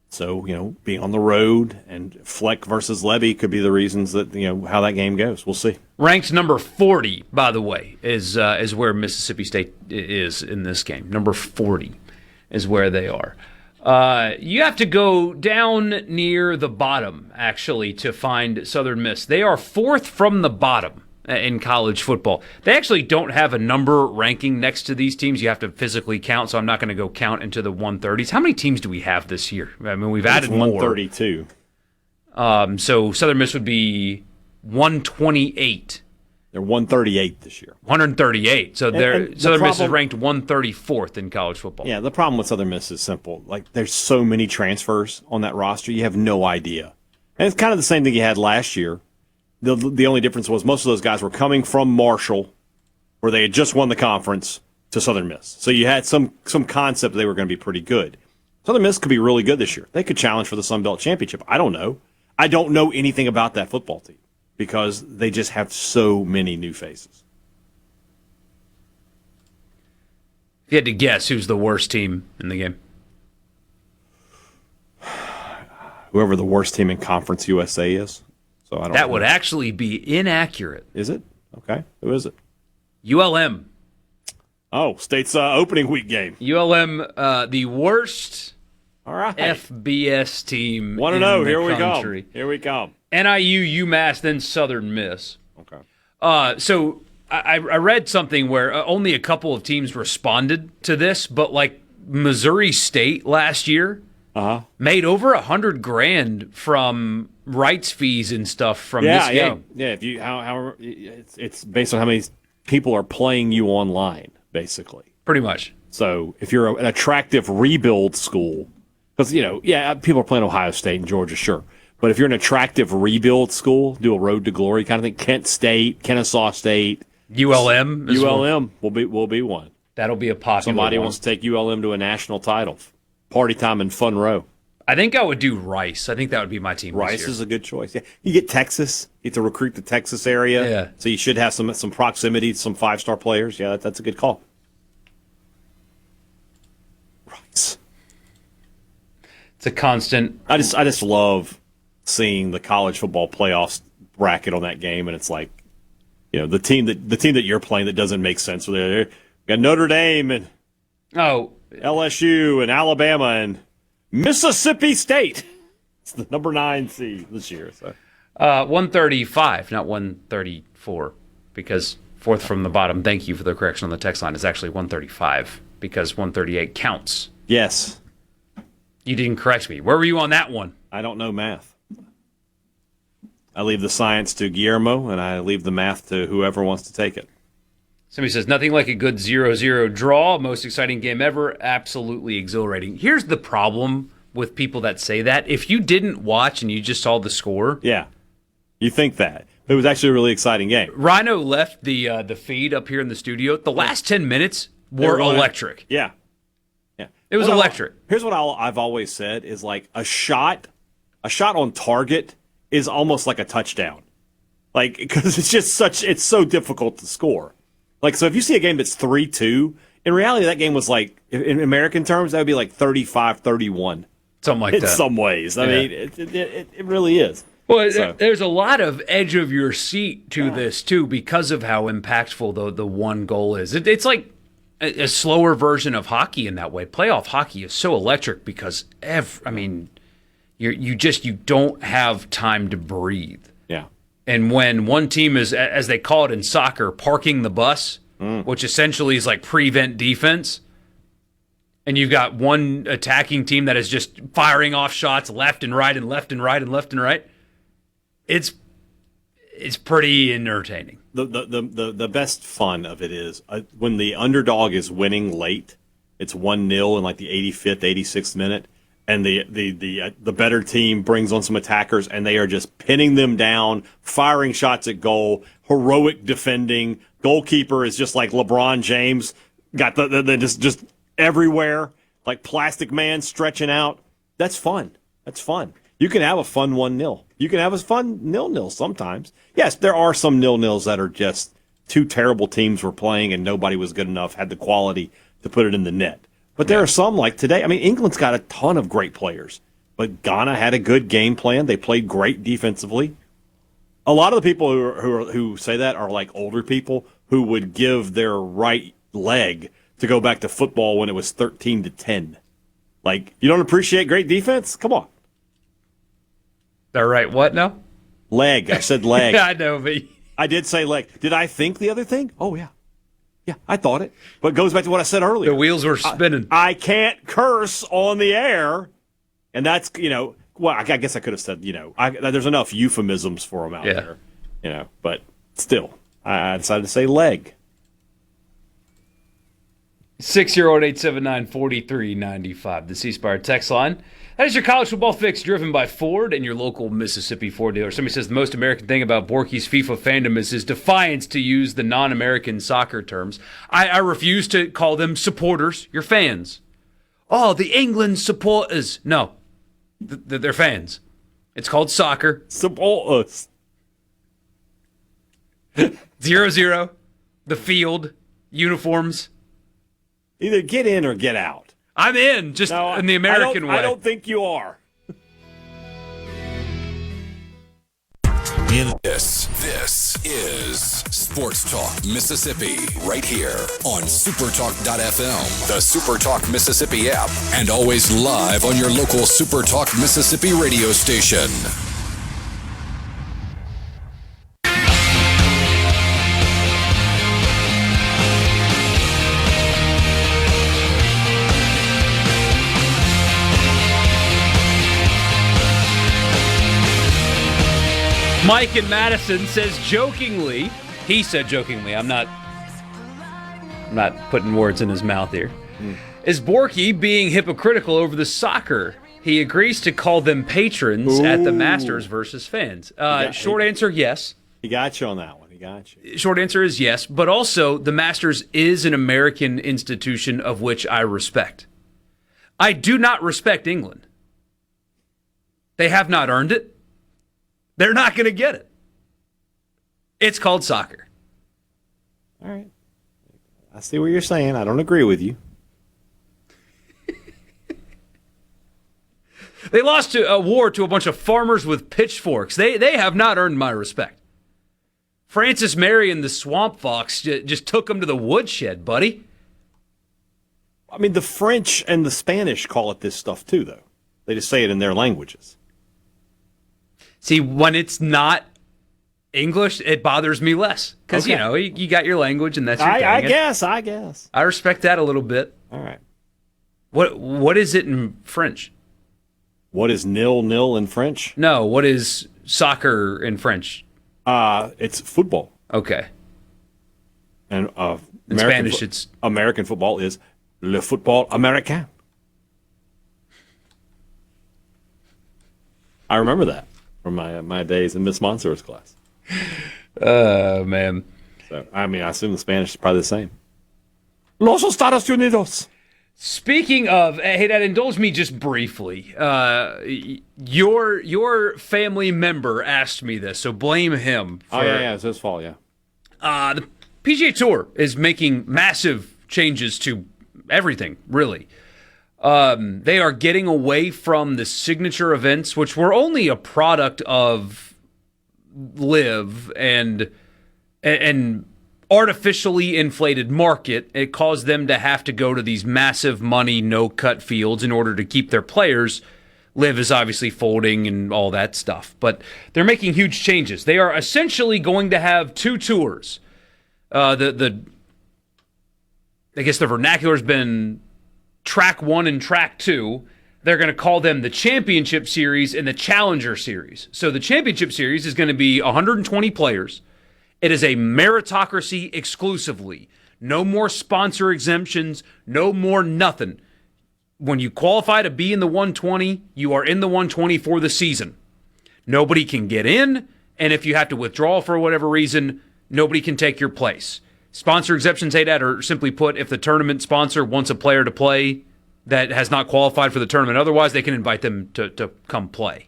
So, being on the road and Fleck versus Levy could be the reasons that, how that game goes. We'll see. Ranked number 40, by the way, is where Mississippi State is in this game. Number 40 is where they are. You have to go down near the bottom, actually, to find Southern Miss. They are 4th from the bottom in college football. They actually don't have a number ranking next to these teams. You have to physically count, so I'm not going to go count into the 130s. How many teams do we have this year? I mean, we've added more. 132. So Southern Miss would be 128. They're 138 this year. 138. So Southern Miss is ranked 134th in college football. Yeah, the problem with Southern Miss is simple. Like, there's so many transfers on that roster, you have no idea. And it's kind of the same thing you had last year. The only difference was most of those guys were coming from Marshall, where they had just won the conference, to Southern Miss. So you had some concept they were going to be pretty good. Southern Miss could be really good this year. They could challenge for the Sun Belt Championship. I don't know. I don't know anything about that football team, because they just have so many new faces. If you had to guess, who's the worst team in the game? Whoever the worst team in Conference USA is. So I don't. That would actually be inaccurate. Is it? Okay. Who is it? ULM. Oh, State's opening week game. ULM, the worst all right. FBS team. 1-0. Here we go. Here we come. NIU, UMass, then Southern Miss. Okay. So I read something where only a couple of teams responded to this, but like Missouri State last year made over $100,000 from rights fees and stuff from this game. Yeah. If you it's based on how many people are playing you online, basically. Pretty much. So if you're an attractive rebuild school, because people are playing Ohio State and Georgia, sure. But if you're an attractive rebuild school, do a road to glory kind of thing. Kent State, Kennesaw State, ULM will be one. That'll be a popular Somebody one. wants to take ULM to a national title. Party time in Fun Row. I think I would do Rice. I think that would be my team. Rice this year. is a good choice. Yeah. You get Texas. You get to recruit the Texas area. Yeah. So you should have some proximity to some 5-star players. Yeah, that's a good call. Rice. It's a constant. I just love seeing the college football playoffs bracket on that game, and it's like, the team that you're playing that doesn't make sense. We got Notre Dame and LSU and Alabama and Mississippi State. It's the number 9 seed this year. So 135, not 134, because fourth from the bottom. Thank you for the correction on the text line. It's actually 135 because 138 counts. Yes. You didn't correct me. Where were you on that one? I don't know math. I leave the science to Guillermo, and I leave the math to whoever wants to take it. Somebody says, nothing like a good 0-0 draw. Most exciting game ever. Absolutely exhilarating. Here's the problem with people that say that. If you didn't watch and you just saw the score. Yeah, you think that. It was actually a really exciting game. Rhino left the feed up here in the studio. The last 10 minutes were electric. Yeah. It was electric. Here's what I've always said is like a shot on target is almost like a touchdown. Like, because it's so difficult to score. Like, so if you see a game that's 3-2, in reality that game was like, in American terms, that would be like 35-31. Something like that. In some ways. I mean, it really is. Well, there's a lot of edge of your seat to this, too, because of how impactful the one goal is. It's like a slower version of hockey in that way. Playoff hockey is so electric because, you don't have time to breathe. Yeah. And when one team is, as they call it in soccer, parking the bus, which essentially is like prevent defense, and you've got one attacking team that is just firing off shots left and right and left and right and left and right, it's pretty entertaining. The best fun of it is when the underdog is winning late. It's 1-0 in like the 85th, 86th minute, and the better team brings on some attackers, and they are just pinning them down, firing shots at goal, heroic defending. Goalkeeper is just like LeBron James, got the just everywhere, like Plastic Man stretching out. That's fun. That's fun. You can have a fun 1-0. You can have a fun 0-0 sometimes. Yes, there are some 0-0s that are just two terrible teams were playing and nobody was good enough, had the quality to put it in the net. But there are some like today. I mean, England's got a ton of great players, but Ghana had a good game plan. They played great defensively. A lot of the people who say that are like older people who would give their right leg to go back to football when it was 13-10. Like, you don't appreciate great defense? Come on. They're right. What now? Leg. I said leg. I know, but I did say leg. Did I think the other thing? Oh, yeah. Yeah, I thought it. But it goes back to what I said earlier. The wheels were spinning. I can't curse on the air. And that's, well, I guess I could have said, there's enough euphemisms for them out there. But still, I decided to say leg. 608-879-4395, the C-Spire text line. That is your college football fix driven by Ford and your local Mississippi Ford dealer. Somebody says the most American thing about Borkey's FIFA fandom is his defiance to use the non-American soccer terms. I refuse to call them supporters. You're fans. Oh, the England supporters. No, they're fans. It's called soccer. Support us. 0-0, the field, uniforms. Either get in or get out. I'm in, in the American way. I don't think you are. This is Sports Talk Mississippi, right here on SuperTalk.fm, the SuperTalk Mississippi app, and always live on your local SuperTalk Mississippi radio station. Mike in Madison says jokingly, he said jokingly, I'm not putting words in his mouth here. Is Borkey being hypocritical over the soccer? He agrees to call them patrons at the Masters versus fans. Short answer, yes. He got you on that one. He got you. Short answer is yes, but also the Masters is an American institution of which I respect. I do not respect England. They have not earned it. They're not going to get it. It's called soccer. All right. I see what you're saying. I don't agree with you. They lost a war to a bunch of farmers with pitchforks. They have not earned my respect. Francis Mary and the Swamp Fox just took them to the woodshed, buddy. I mean, the French and the Spanish call it this stuff too, though. They just say it in their languages. See, when it's not English, it bothers me less. Because, Okay. you got your language and that's your thing. I guess. I respect that a little bit. All right. What is it in French? What is nil-nil in French? No, what is soccer in French? It's football. Okay. And In Spanish, it's... American football is le football américain. I remember that from my days in Miss Monsour's class. Oh, man. So, I assume the Spanish is probably the same. Los Estados Unidos. Speaking of, hey, Dad, indulge me just briefly. Your family member asked me this, so blame him. It's his fault, yeah. The PGA Tour is making massive changes to everything, really. They are getting away from the signature events, which were only a product of Live and artificially inflated market. It caused them to have to go to these massive money, no-cut fields in order to keep their players. Live is obviously folding and all that stuff. But they're making huge changes. They are essentially going to have two tours. I guess the vernacular's been Track 1 and Track 2. They're going to call them the Championship Series and the Challenger Series. So the Championship Series is going to be 120 players. It is a meritocracy exclusively. No more sponsor exemptions, no more nothing. When you qualify to be in the 120, you are in the 120 for the season. Nobody can get in, and if you have to withdraw for whatever reason, nobody can take your place. Sponsor exemptions, are simply put, if the tournament sponsor wants a player to play that has not qualified for the tournament otherwise, they can invite them to come play.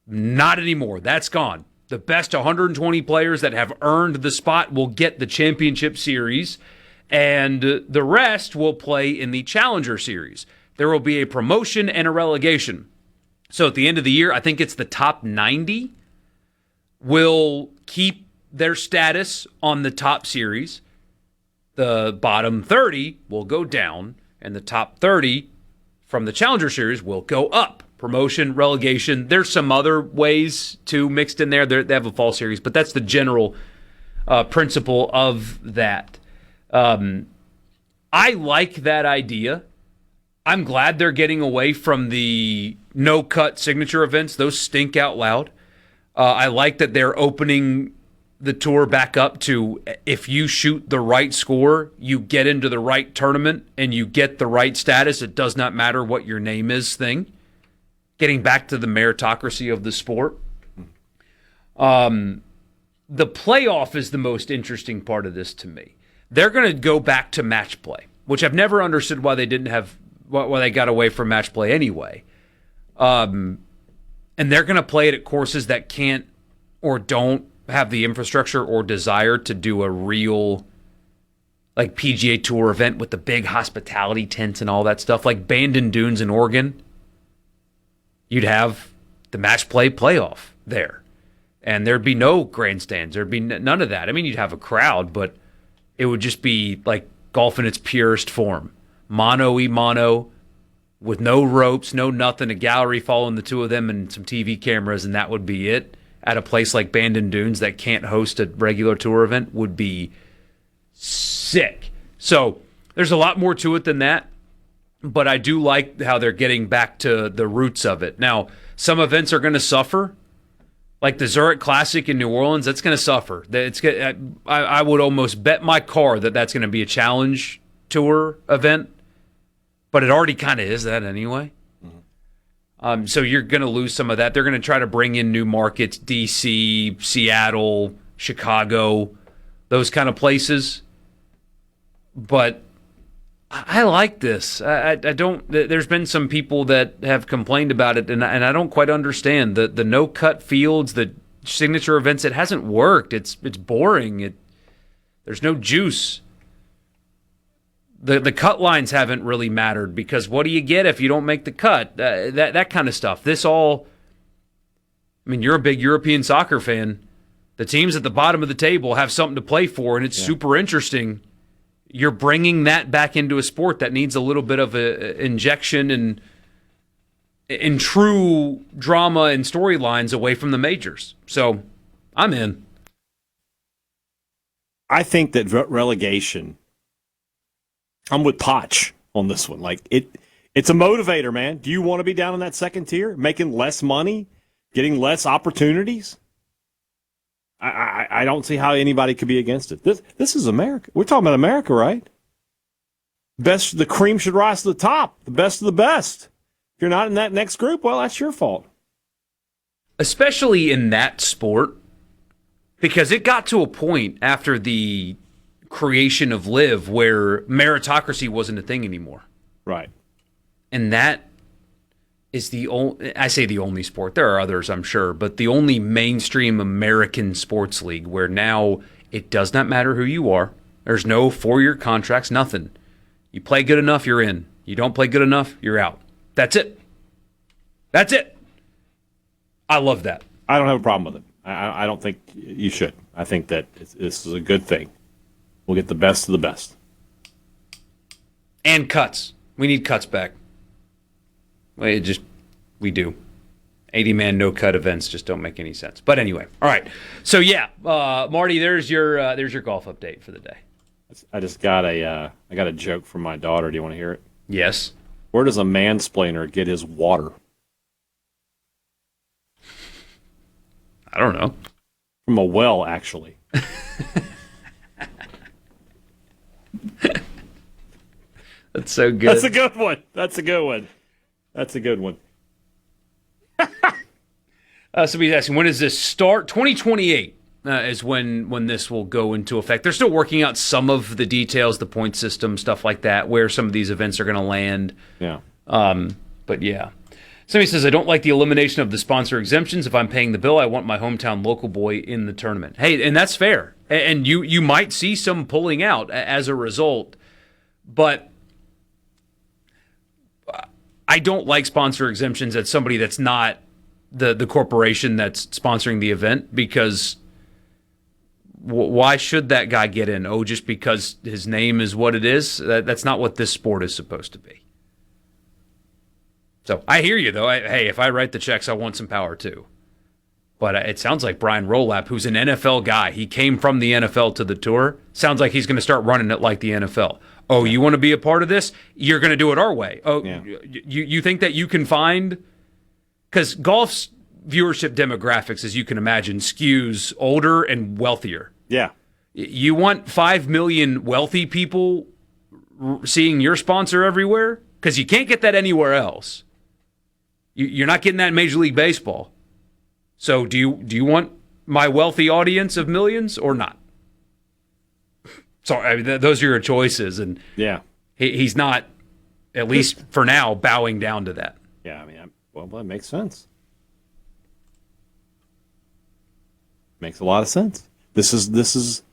Not anymore. That's gone. The best 120 players that have earned the spot will get the Championship Series, and the rest will play in the Challenger Series. There will be a promotion and a relegation. So at the end of the year, I think it's the top 90 will keep their status on the top series. The bottom 30 will go down, and the top 30 from the Challenger Series will go up. Promotion, relegation. There's some other ways too mixed in there. They have a fall series, but that's the general principle of that. I like that idea. I'm glad they're getting away from the no-cut signature events. Those stink out loud. I like that they're opening the tour back up to if you shoot the right score, you get into the right tournament, and you get the right status. It does not matter what your name is thing. Getting back to the meritocracy of the sport. The playoff is the most interesting part of this to me. They're going to go back to match play, which I've never understood why they got away from match play anyway. And they're going to play it at courses that can't or don't have the infrastructure or desire to do a real like PGA Tour event with the big hospitality tents and all that stuff, like Bandon Dunes in Oregon. You'd have the match play playoff there, and there'd be no grandstands. There'd be none of that. I mean, you'd have a crowd, but it would just be like golf in its purest form. Mono with no ropes, no nothing, a gallery following the two of them and some TV cameras, and that would be it. At a place like Bandon Dunes that can't host a regular tour event would be sick. So there's a lot more to it than that. But I do like how they're getting back to the roots of it. Now, some events are going to suffer. like the Zurich Classic in New Orleans, that's going to suffer. I would almost bet my car that that's going to be a challenge tour event, but it already kind of is that anyway. So you're going to lose some of that. They're going to try to bring in new markets, D.C., Seattle, Chicago, those kind of places. But I like this. I don't. There's been some people that have complained about it, and I don't quite understand the no-cut fields, the signature events. It hasn't worked. It's boring. There's no juice. The cut lines haven't really mattered because what do you get if you don't make the cut? That kind of stuff. You're a big European soccer fan. The teams at the bottom of the table have something to play for, and it's super interesting. You're bringing that back into a sport that needs a little bit of a injection and in true drama and storylines away from the majors. So I'm in. I think that relegation, I'm with Potch on this one. Like it's a motivator, man. Do you want to be down in that second tier, making less money, getting less opportunities? I don't see how anybody could be against it. This is America. We're talking about America, right? The cream should rise to the top. The best of the best. If you're not in that next group, well, that's your fault. Especially in that sport, because it got to a point after the creation of Live where meritocracy wasn't a thing anymore. Right. And that is the only sport. There are others, I'm sure, but the only mainstream American sports league where now it does not matter who you are. There's no 4-year contracts, nothing. You play good enough, you're in. You don't play good enough, you're out. That's it. That's it. I love that. I don't have a problem with it. I don't think you should. I think that this is a good thing. We'll get the best of the best. And cuts. We need cuts back. We do. 80-man no-cut events just don't make any sense. But anyway, all right. So yeah, Marty, there's your golf update for the day. I just got a joke from my daughter. Do you want to hear it? Yes. Where does a mansplainer get his water? I don't know. From a well, actually. That's so good. That's a good one. That's a good one. Somebody's asking, when does this start? 2028 is when this will go into effect. They're still working out some of the details, the point system, stuff like that, where some of these events are going to land. Yeah. But yeah. Somebody says, I don't like the elimination of the sponsor exemptions. If I'm paying the bill, I want my hometown local boy in the tournament. Hey, and that's fair. And you might see some pulling out as a result. But I don't like sponsor exemptions at somebody that's not the corporation that's sponsoring the event, because why should that guy get in? Oh, just because his name is what it is? That's not what this sport is supposed to be. So I hear you, though. Hey, if I write the checks, I want some power, too. But it sounds like Brian Rolap, who's an NFL guy, he came from the NFL to the tour. Sounds like he's going to start running it like the NFL. Oh, you want to be a part of this? You're going to do it our way. Oh, yeah. You think that you can find... Because golf's viewership demographics, as you can imagine, skews older and wealthier. Yeah. You want 5 million wealthy people seeing your sponsor everywhere? Because you can't get that anywhere else. You're not getting that in Major League Baseball. So do you want my wealthy audience of millions or not? So I mean, those are your choices, and yeah, he's not, at least for now, bowing down to that. Yeah, I mean, well, that makes sense. Makes a lot of sense. This is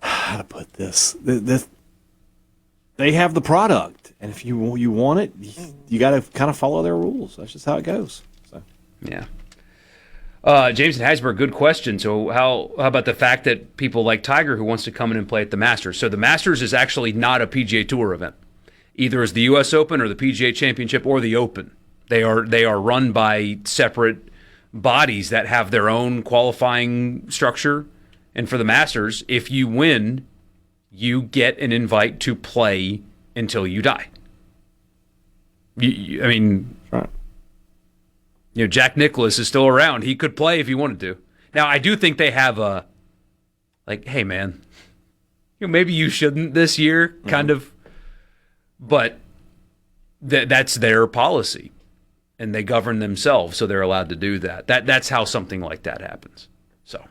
how to put this. They have the product, and if you want it, you got to kind of follow their rules. That's just how it goes. So yeah. James and Hasburg, good question. So how about the fact that people like Tiger, who wants to come in and play at the Masters? So the Masters is actually not a PGA Tour event. Either is the U.S. Open or the PGA Championship or the Open. They are run by separate bodies that have their own qualifying structure. And for the Masters, if you win, you get an invite to play until you die. I mean, right. Jack Nicklaus is still around. He could play if he wanted to. Now, I do think they have a, hey, man, maybe you shouldn't this year, kind of. But that's their policy. And they govern themselves, so they're allowed to do that. That's how something like that happens. So,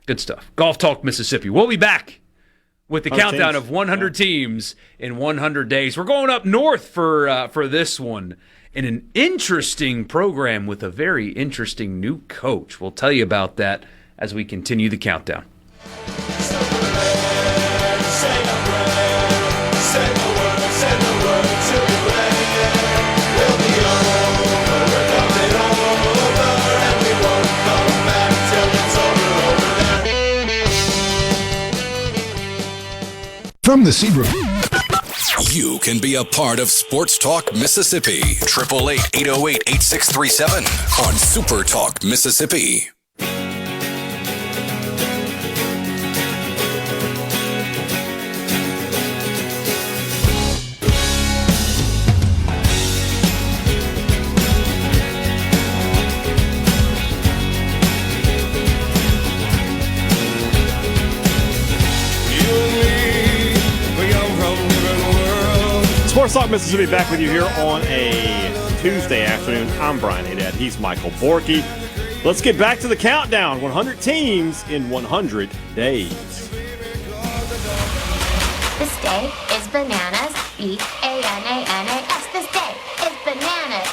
good stuff. Golf Talk Mississippi. We'll be back with the countdown of 100 teams in 100 days. We're going up north for this one in an interesting program with a very interesting new coach. We'll tell you about that as we continue the countdown. From the Zebra. You can be a part of Sports Talk Mississippi. 888-808-8637 on Super Talk Mississippi. Sports Talk Mississippi back with you here on a Tuesday afternoon. I'm Brian Hadad. He's Michael Borkey. Let's get back to the countdown. 100 teams in 100 days. This day is bananas. B-A-N-A-N-A-S. This day is bananas.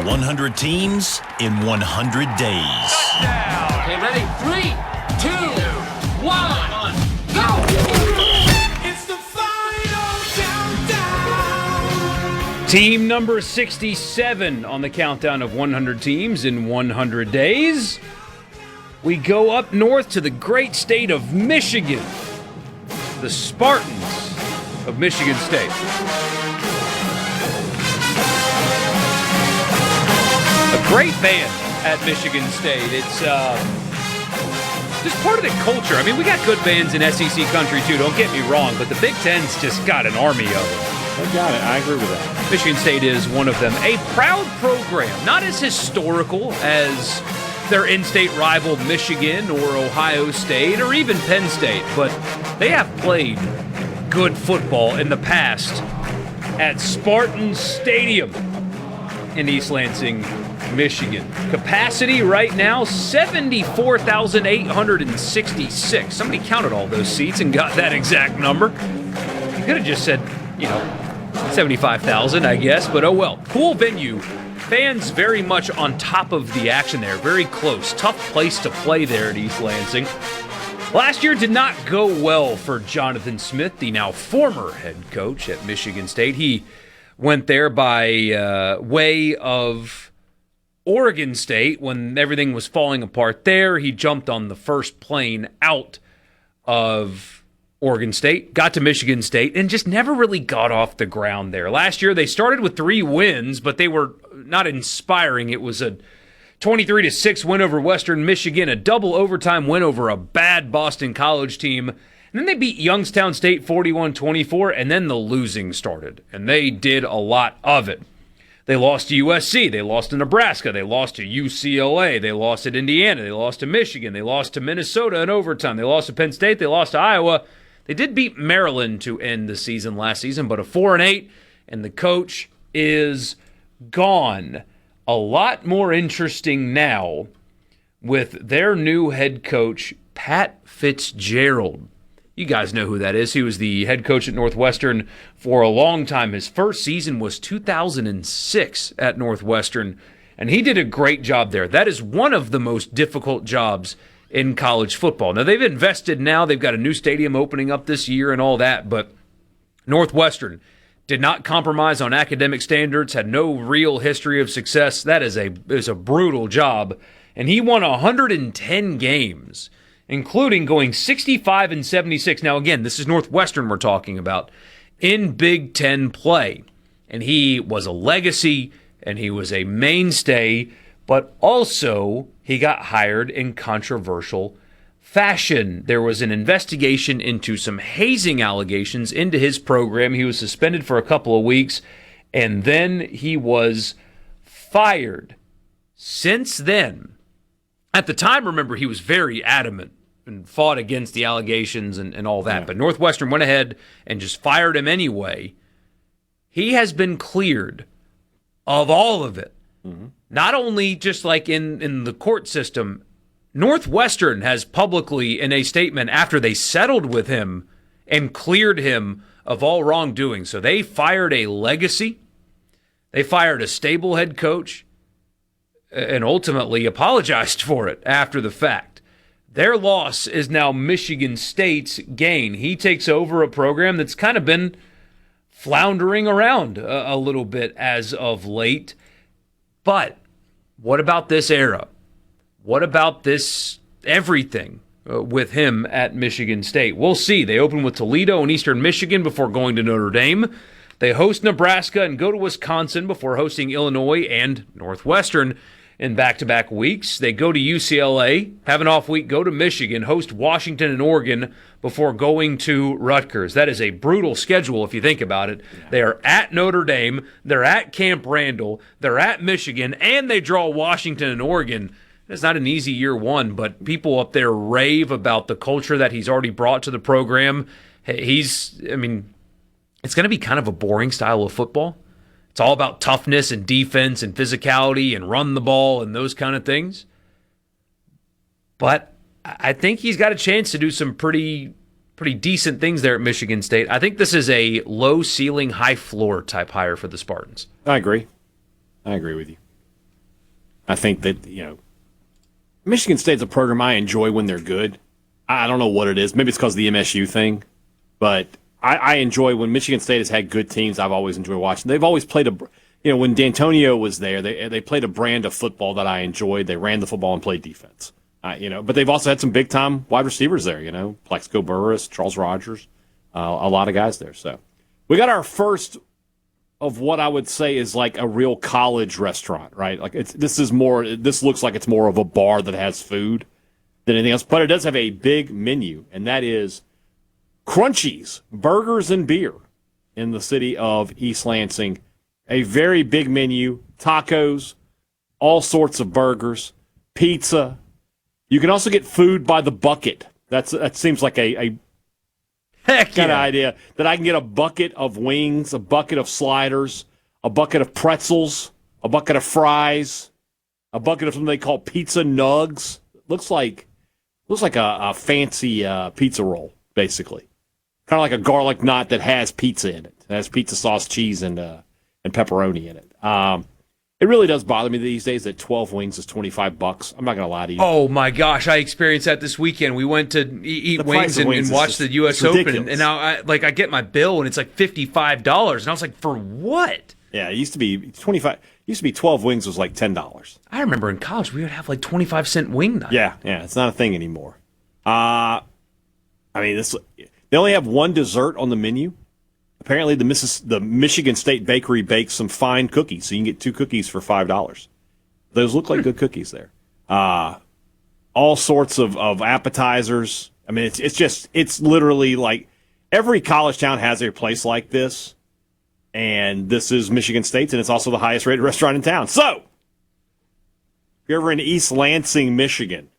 100 teams in 100 days. Okay, ready? 3, 2, 1, go! It's the final countdown. Team number 67 on the countdown of 100 teams in 100 days. We go up north to the great state of Michigan. The Spartans of Michigan State. A great band at Michigan State. It's just part of the culture. I mean, we got good bands in SEC country too, don't get me wrong, but the Big Ten's just got an army of them. I got it. I agree with that. Michigan State is one of them. A proud program, not as historical as their in-state rival Michigan or Ohio State or even Penn State, but they have played good football in the past at Spartan Stadium in East Lansing, Michigan. Capacity right now, 74,866. Somebody counted all those seats and got that exact number. You could have just said, 75,000, I guess, but oh well. Cool venue. Fans very much on top of the action there. Very close. Tough place to play there at East Lansing. Last year did not go well for Jonathan Smith, the now former head coach at Michigan State. He went there by way of Oregon State when everything was falling apart there. He jumped on the first plane out of Oregon State, got to Michigan State, and just never really got off the ground there. Last year, they started with 3 wins, but they were not inspiring. It was a 23-6 win over Western Michigan, a double overtime win over a bad Boston College team, and then they beat Youngstown State 41-24, and then the losing started, and they did a lot of it. They lost to USC, they lost to Nebraska, they lost to UCLA, they lost at Indiana, they lost to Michigan, they lost to Minnesota in overtime, they lost to Penn State, they lost to Iowa. They did beat Maryland to end the season last season, but a 4-8, and the coach is gone. A lot more interesting now with their new head coach, Pat Fitzgerald. You guys know who that is. He was the head coach at Northwestern for a long time. His first season was 2006 at Northwestern, and he did a great job there. That is one of the most difficult jobs in college football. Now, they've invested now. They've got a new stadium opening up this year and all that, but Northwestern did not compromise on academic standards, had no real history of success. That is a brutal job. And he won 110 games, including going 65-76. Now, again, this is Northwestern we're talking about, in Big Ten play. And he was a legacy, and he was a mainstay, but also he got hired in controversial fashion. There was an investigation into some hazing allegations into his program. He was suspended for a couple of weeks, and then he was fired Since then, at the time, remember, he was very adamant and fought against the allegations and all that. Yeah. But Northwestern went ahead and just fired him anyway. He has been cleared of all of it. Mm-hmm. Not only just like in the court system, Northwestern has publicly, in a statement after they settled with him and cleared him of all wrongdoing. So they fired a legacy. They fired a stable head coach and ultimately apologized for it after the fact. Their loss is now Michigan State's gain. He takes over a program that's kind of been floundering around a little bit as of late. But what about this era? What about this everything with him at Michigan State? We'll see. They open with Toledo and Eastern Michigan before going to Notre Dame. They host Nebraska and go to Wisconsin before hosting Illinois and Northwestern in back-to-back weeks. They go to UCLA, have an off week, go to Michigan, host Washington and Oregon before going to Rutgers. That is a brutal schedule if you think about it. Yeah. They are at Notre Dame, they're at Camp Randall, they're at Michigan, and they draw Washington and Oregon. It's not an easy year one, but people up there rave about the culture that he's already brought to the program. It's going to be kind of a boring style of football. It's all about toughness and defense and physicality and run the ball and those kind of things. But I think he's got a chance to do some pretty decent things there at Michigan State. I think this is a low ceiling, high floor type hire for the Spartans. I agree with you. I think that, Michigan State's a program I enjoy when they're good. I don't know what it is. Maybe it's because of the MSU thing, but I enjoy when Michigan State has had good teams. I've always enjoyed watching. They've always played when D'Antonio was there, they played a brand of football that I enjoyed. They ran the football and played defense. But they've also had some big time wide receivers there. Plexico Burress, Charles Rogers, a lot of guys there. So we got our first of what I would say is like a real college restaurant, right? Like this looks like it's more of a bar that has food than anything else, but it does have a big menu, and that is Crunchies, burgers and beer in the city of East Lansing. A very big menu, tacos, all sorts of burgers, pizza. You can also get food by the bucket. That seems like a heck kind of idea, that I can get a bucket of wings, a bucket of sliders, a bucket of pretzels, a bucket of fries, a bucket of something they call pizza nugs. Looks like a fancy pizza roll, basically. Kind of like a garlic knot that has pizza in it. It has pizza sauce, cheese, and pepperoni in it. It really does bother me these days that 12 wings is $25. I'm not going to lie to you. Oh, my gosh. I experienced that this weekend. We went to eat wings and watch the U.S. Open. And now I get my bill, and it's like $55. And I was like, for what? Yeah, it used to be 25. It used to be 12 wings was like $10. I remember in college we would have like 25-cent wing night. Yeah, it's not a thing anymore. They only have one dessert on the menu. Apparently, the Michigan State Bakery bakes some fine cookies, so you can get 2 cookies for $5. Those look like good cookies there. All sorts of appetizers. I mean, it's literally like every college town has a place like this, and this is Michigan State's, and it's also the highest rated restaurant in town. So, if you're ever in East Lansing, Michigan,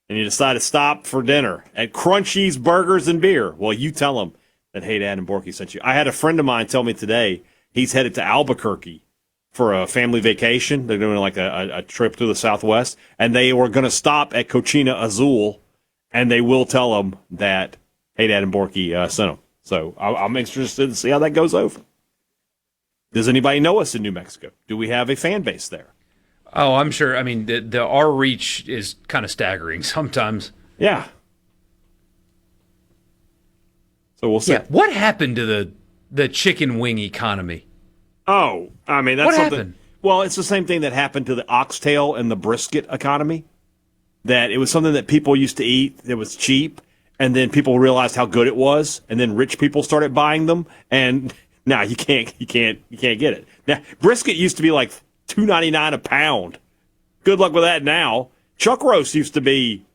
and you decide to stop for dinner at Crunchies Burgers and Beer, well, you tell them that Hadad and Borkey sent you. I had a friend of mine tell me today he's headed to Albuquerque for a family vacation. They're doing like a trip through the Southwest, and they were going to stop at Cochina Azul, and they will tell them that Hadad and Borkey sent them. So I'm interested to see how that goes over. Does anybody know us in New Mexico? Do we have a fan base there? Oh, I'm sure. I mean, our reach is kind of staggering sometimes. Yeah. So we'll see. Yeah. What happened to the chicken wing economy? Oh, I mean, that's what something. Happened? Well, it's the same thing that happened to the oxtail and the brisket economy. That it was something that people used to eat. It was cheap, and then people realized how good it was, and then rich people started buying them. And now you can't get it. Now brisket used to be like $2.99 a pound. Good luck with that now. Chuck roast used to be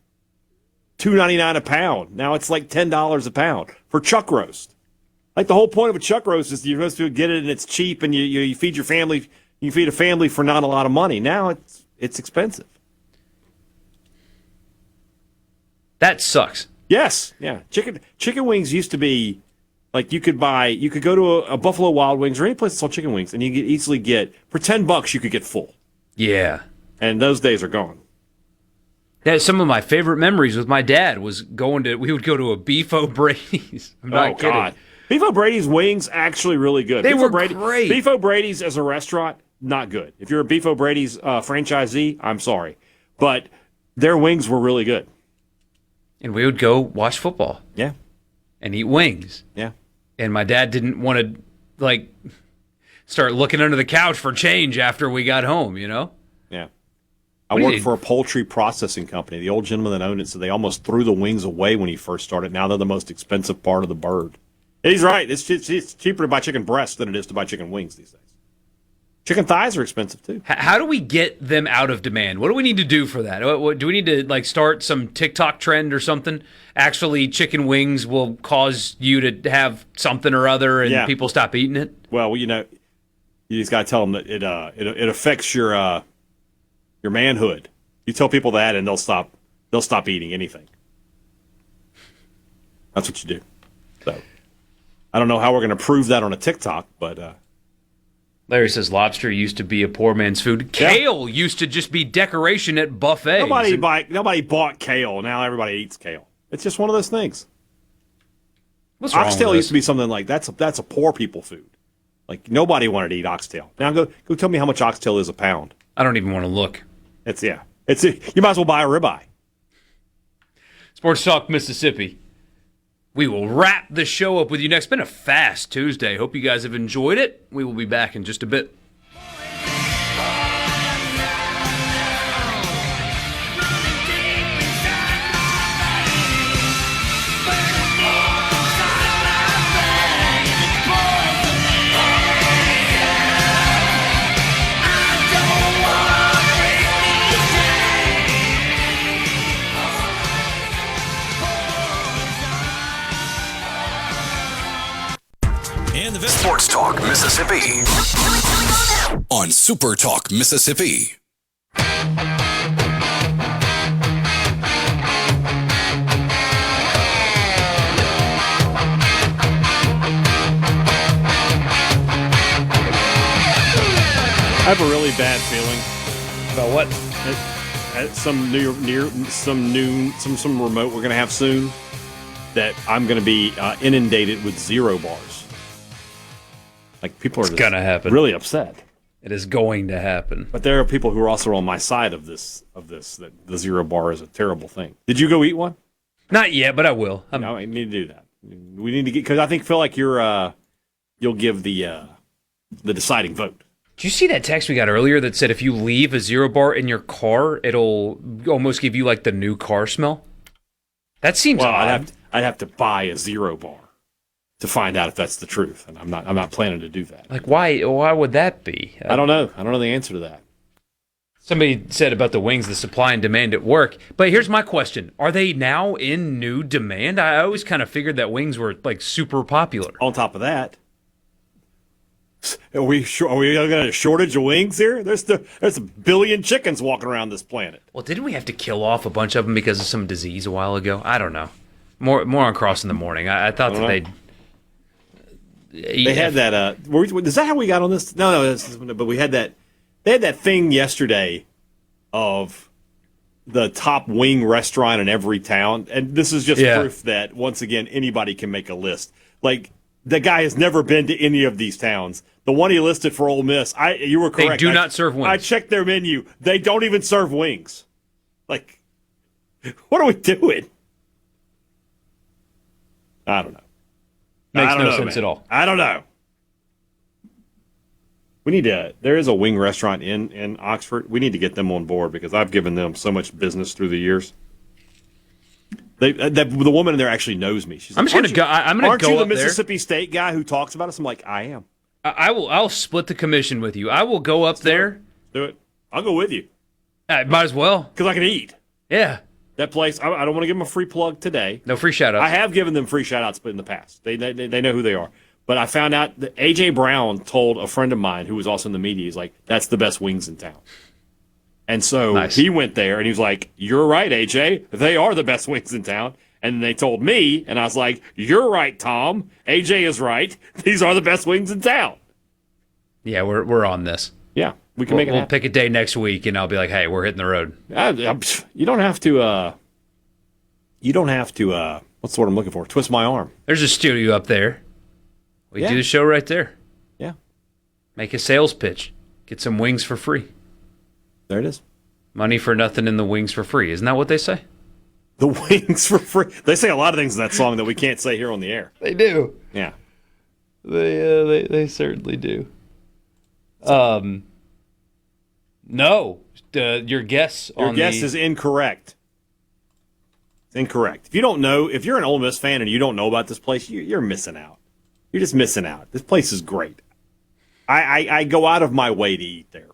$2.99 a pound. Now it's like $10 a pound for chuck roast. Like the whole point of a chuck roast is you're supposed to get it and it's cheap and you feed your family. You feed a family for not a lot of money. Now it's it's expensive. That sucks. Yes, yeah. Chicken wings used to be like you could go to a Buffalo Wild Wings or any place that sold chicken wings, and you could easily get for $10 you could get full. Yeah. And those days are gone. Yeah, some of my favorite memories with my dad was we would go to a Beef O'Brady's. I'm not kidding. God. Beef O'Brady's wings actually really good. They Beef were O'Brady, great. Beef O'Brady's as a restaurant, not good. If you're a Beef O'Brady's franchisee, I'm sorry. But their wings were really good. And we would go watch football. Yeah. And eat wings. Yeah. And my dad didn't want to, start looking under the couch for change after we got home, you know? Yeah. I worked for a poultry processing company. The old gentleman that owned it said they almost threw the wings away when he first started. Now they're the most expensive part of the bird. He's right. It's cheaper to buy chicken breasts than it is to buy chicken wings these days. Chicken thighs are expensive, too. How do we get them out of demand? What do we need to do for that? Do we need to start some TikTok trend or something? Actually, chicken wings will cause you to have something or other, and people stop eating it. Well, you just got to tell them that it affects your manhood. You tell people that, and they'll stop eating anything. That's what you do. So, I don't know how we're going to prove that on a TikTok, but. Larry says lobster used to be a poor man's food. Kale used to just be decoration at buffets. Nobody bought kale. Now everybody eats kale. It's just one of those things. What's wrong Oxtail with used to be something like that's a poor people food. Like nobody wanted to eat oxtail. Now go tell me how much oxtail is a pound. I don't even want to look. You might as well buy a ribeye. Sports Talk Mississippi. We will wrap the show up with you next. It's been a fast Tuesday. Hope you guys have enjoyed it. We will be back in just a bit. Sports Talk Mississippi on Super Talk Mississippi. I have a really bad feeling about what? At some remote we're going to have soon that I'm going to be inundated with zero bars. Like people are gonna happen. Really upset. It is going to happen. But there are people who are also on my side of this that the zero bar is a terrible thing. Did you go eat one? Not yet, but I will. No, I need to do that. We need to get because I feel like you'll give the deciding vote. Did you see that text we got earlier that said if you leave a zero bar in your car, it'll almost give you like the new car smell? That seems odd. I'd have to buy a zero bar to find out if that's the truth, and I'm not planning to do that. Like why would that be? I don't know. I don't know the answer to that. Somebody said about the wings, the supply and demand at work. But here's my question: are they now in new demand? I always kind of figured that wings were like super popular. On top of that, are we going to shortage of wings here? There's a billion chickens walking around this planet. Well, didn't we have to kill off a bunch of them because of some disease a while ago? I don't know. More on Cross in the morning. I thought that they'd. They had that. Is that how we got on this? No. But we had that. They had that thing yesterday of the top wing restaurant in every town, and this is just proof that once again anybody can make a list. Like the guy has never been to any of these towns. The one he listed for Ole Miss, you were correct. They do not serve wings. I checked their menu. They don't even serve wings. Like, what are we doing? I don't know. Makes no sense at all. I don't know. We need to. There is a wing restaurant in Oxford. We need to get them on board because I've given them so much business through the years. The woman in there actually knows me. She's I'm like, just gonna go. I'm gonna aren't go you the up there. Mississippi State guy who talks about us? I'm like, I am. I'll split the commission with you. I will go up there. Do it. I'll go with you. Might as well because I can eat. Yeah. That place, I don't want to give them a free plug today. No free shout-outs. I have given them free shout-outs in the past. They know who they are. But I found out that A.J. Brown told a friend of mine who was also in the media, he's like, that's the best wings in town. And so Nice. he went there, and he was like, "You're right, AJ. They are the best wings in town." And they told me, and I was like, "You're right, Tom. AJ is right. These are the best wings in town." Yeah, we're on this. Yeah, we can make it We'll happen. pick a day next week, and I'll be like, "Hey, we're hitting the road." You don't have to. You don't have to. What's the word I'm looking for? Twist my arm. There's a studio up there. We Yeah. do the show right there. Yeah, Make a sales pitch. Get some wings for free. there it is. Money for nothing and the wings for free. Isn't that what they say? The wings for free. They say a lot of things in that song that we can't say here on the air. They do. Yeah. They certainly do. No. Your guess Your on guess the... is incorrect. It's incorrect. If you don't know, if you're an Ole Miss fan and you don't know about this place, you're missing out. You're just missing out. This place is great. I go out of my way to eat there.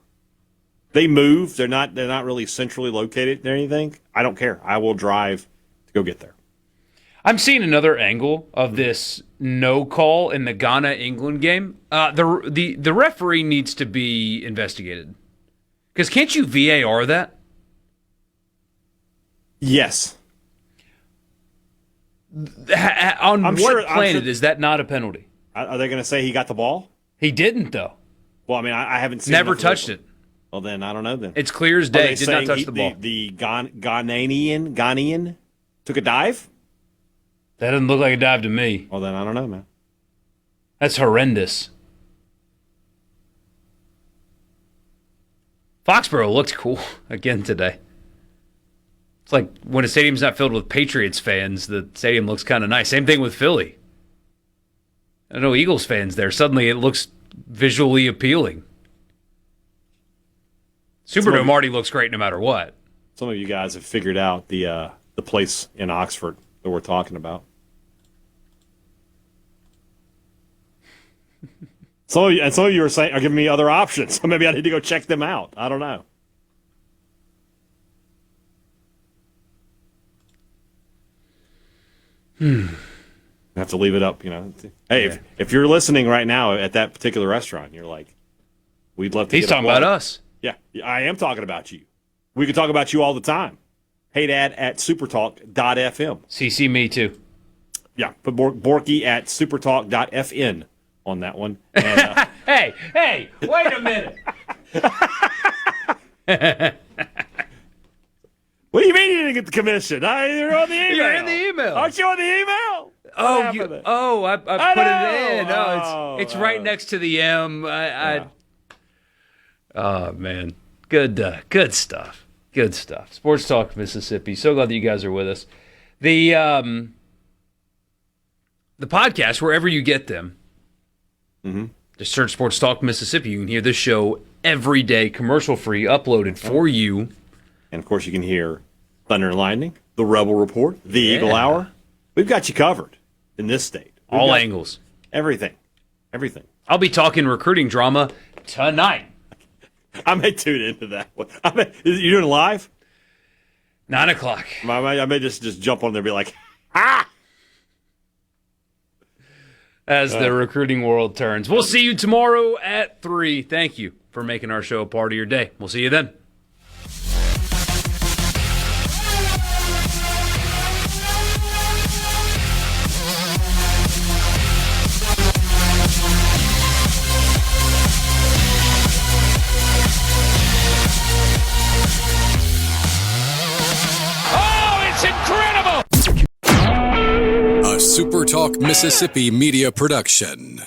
They move. They're not really centrally located or anything. I don't care. I will drive to go get there. I'm seeing another angle of this no call in the Ghana-England game. The referee needs to be investigated. Because can't you VAR that? Yes. On I'm what sure- planet is that not a penalty? Are they going to say he got the ball? He didn't, though. Well, I mean, I haven't seen. Never enough of touched it. it. Well, then I don't know. Then It's clear as Are day. they Did not saying touch the ball. The Ghanaian took a dive? That doesn't look like a dive to me. Well, then I don't know, man. That's horrendous. Foxborough looked cool again today. It's like when a stadium's not filled with Patriots fans, the stadium looks kind of nice. Same thing with Philly. I know Eagles fans there. Suddenly it looks visually appealing. Superdome already looks great no matter what. Some of you guys have figured out the place in Oxford that we're talking about. Some of you are giving me other options. So maybe I need to go check them out. I don't know. I have to leave it up, Hey, if you're listening right now at that particular restaurant, you're like, we'd love to. He's get a talking plug. about us. Yeah, I am talking about you. We can talk about you all the time. Hadad at supertalk.fm. CC me too. Yeah, put Borkey at supertalk.fn on that one. And, Hey, wait a minute. what do you mean you didn't get the commission? You're on the email. You're in the email. Aren't you on the email? I put it in. know. It's right next to the M. Yeah. Oh man, good stuff. Good stuff. Sports Talk Mississippi. So glad that you guys are with us. The podcast, wherever you get them, just search Sports Talk Mississippi. You can hear this show every day, commercial free, uploaded for you. And of course, you can hear Thunder and Lightning, the Rebel Report, the Eagle Hour. We've got you covered in this state. All angles. Everything. I'll be talking recruiting drama tonight. I may tune into that one. You doing it live? 9 o'clock. I may just jump on there and be like, As the recruiting world turns. We'll see you tomorrow at 3. Thank you for making our show a part of your day. We'll see you then. A SuperTalk Mississippi media production.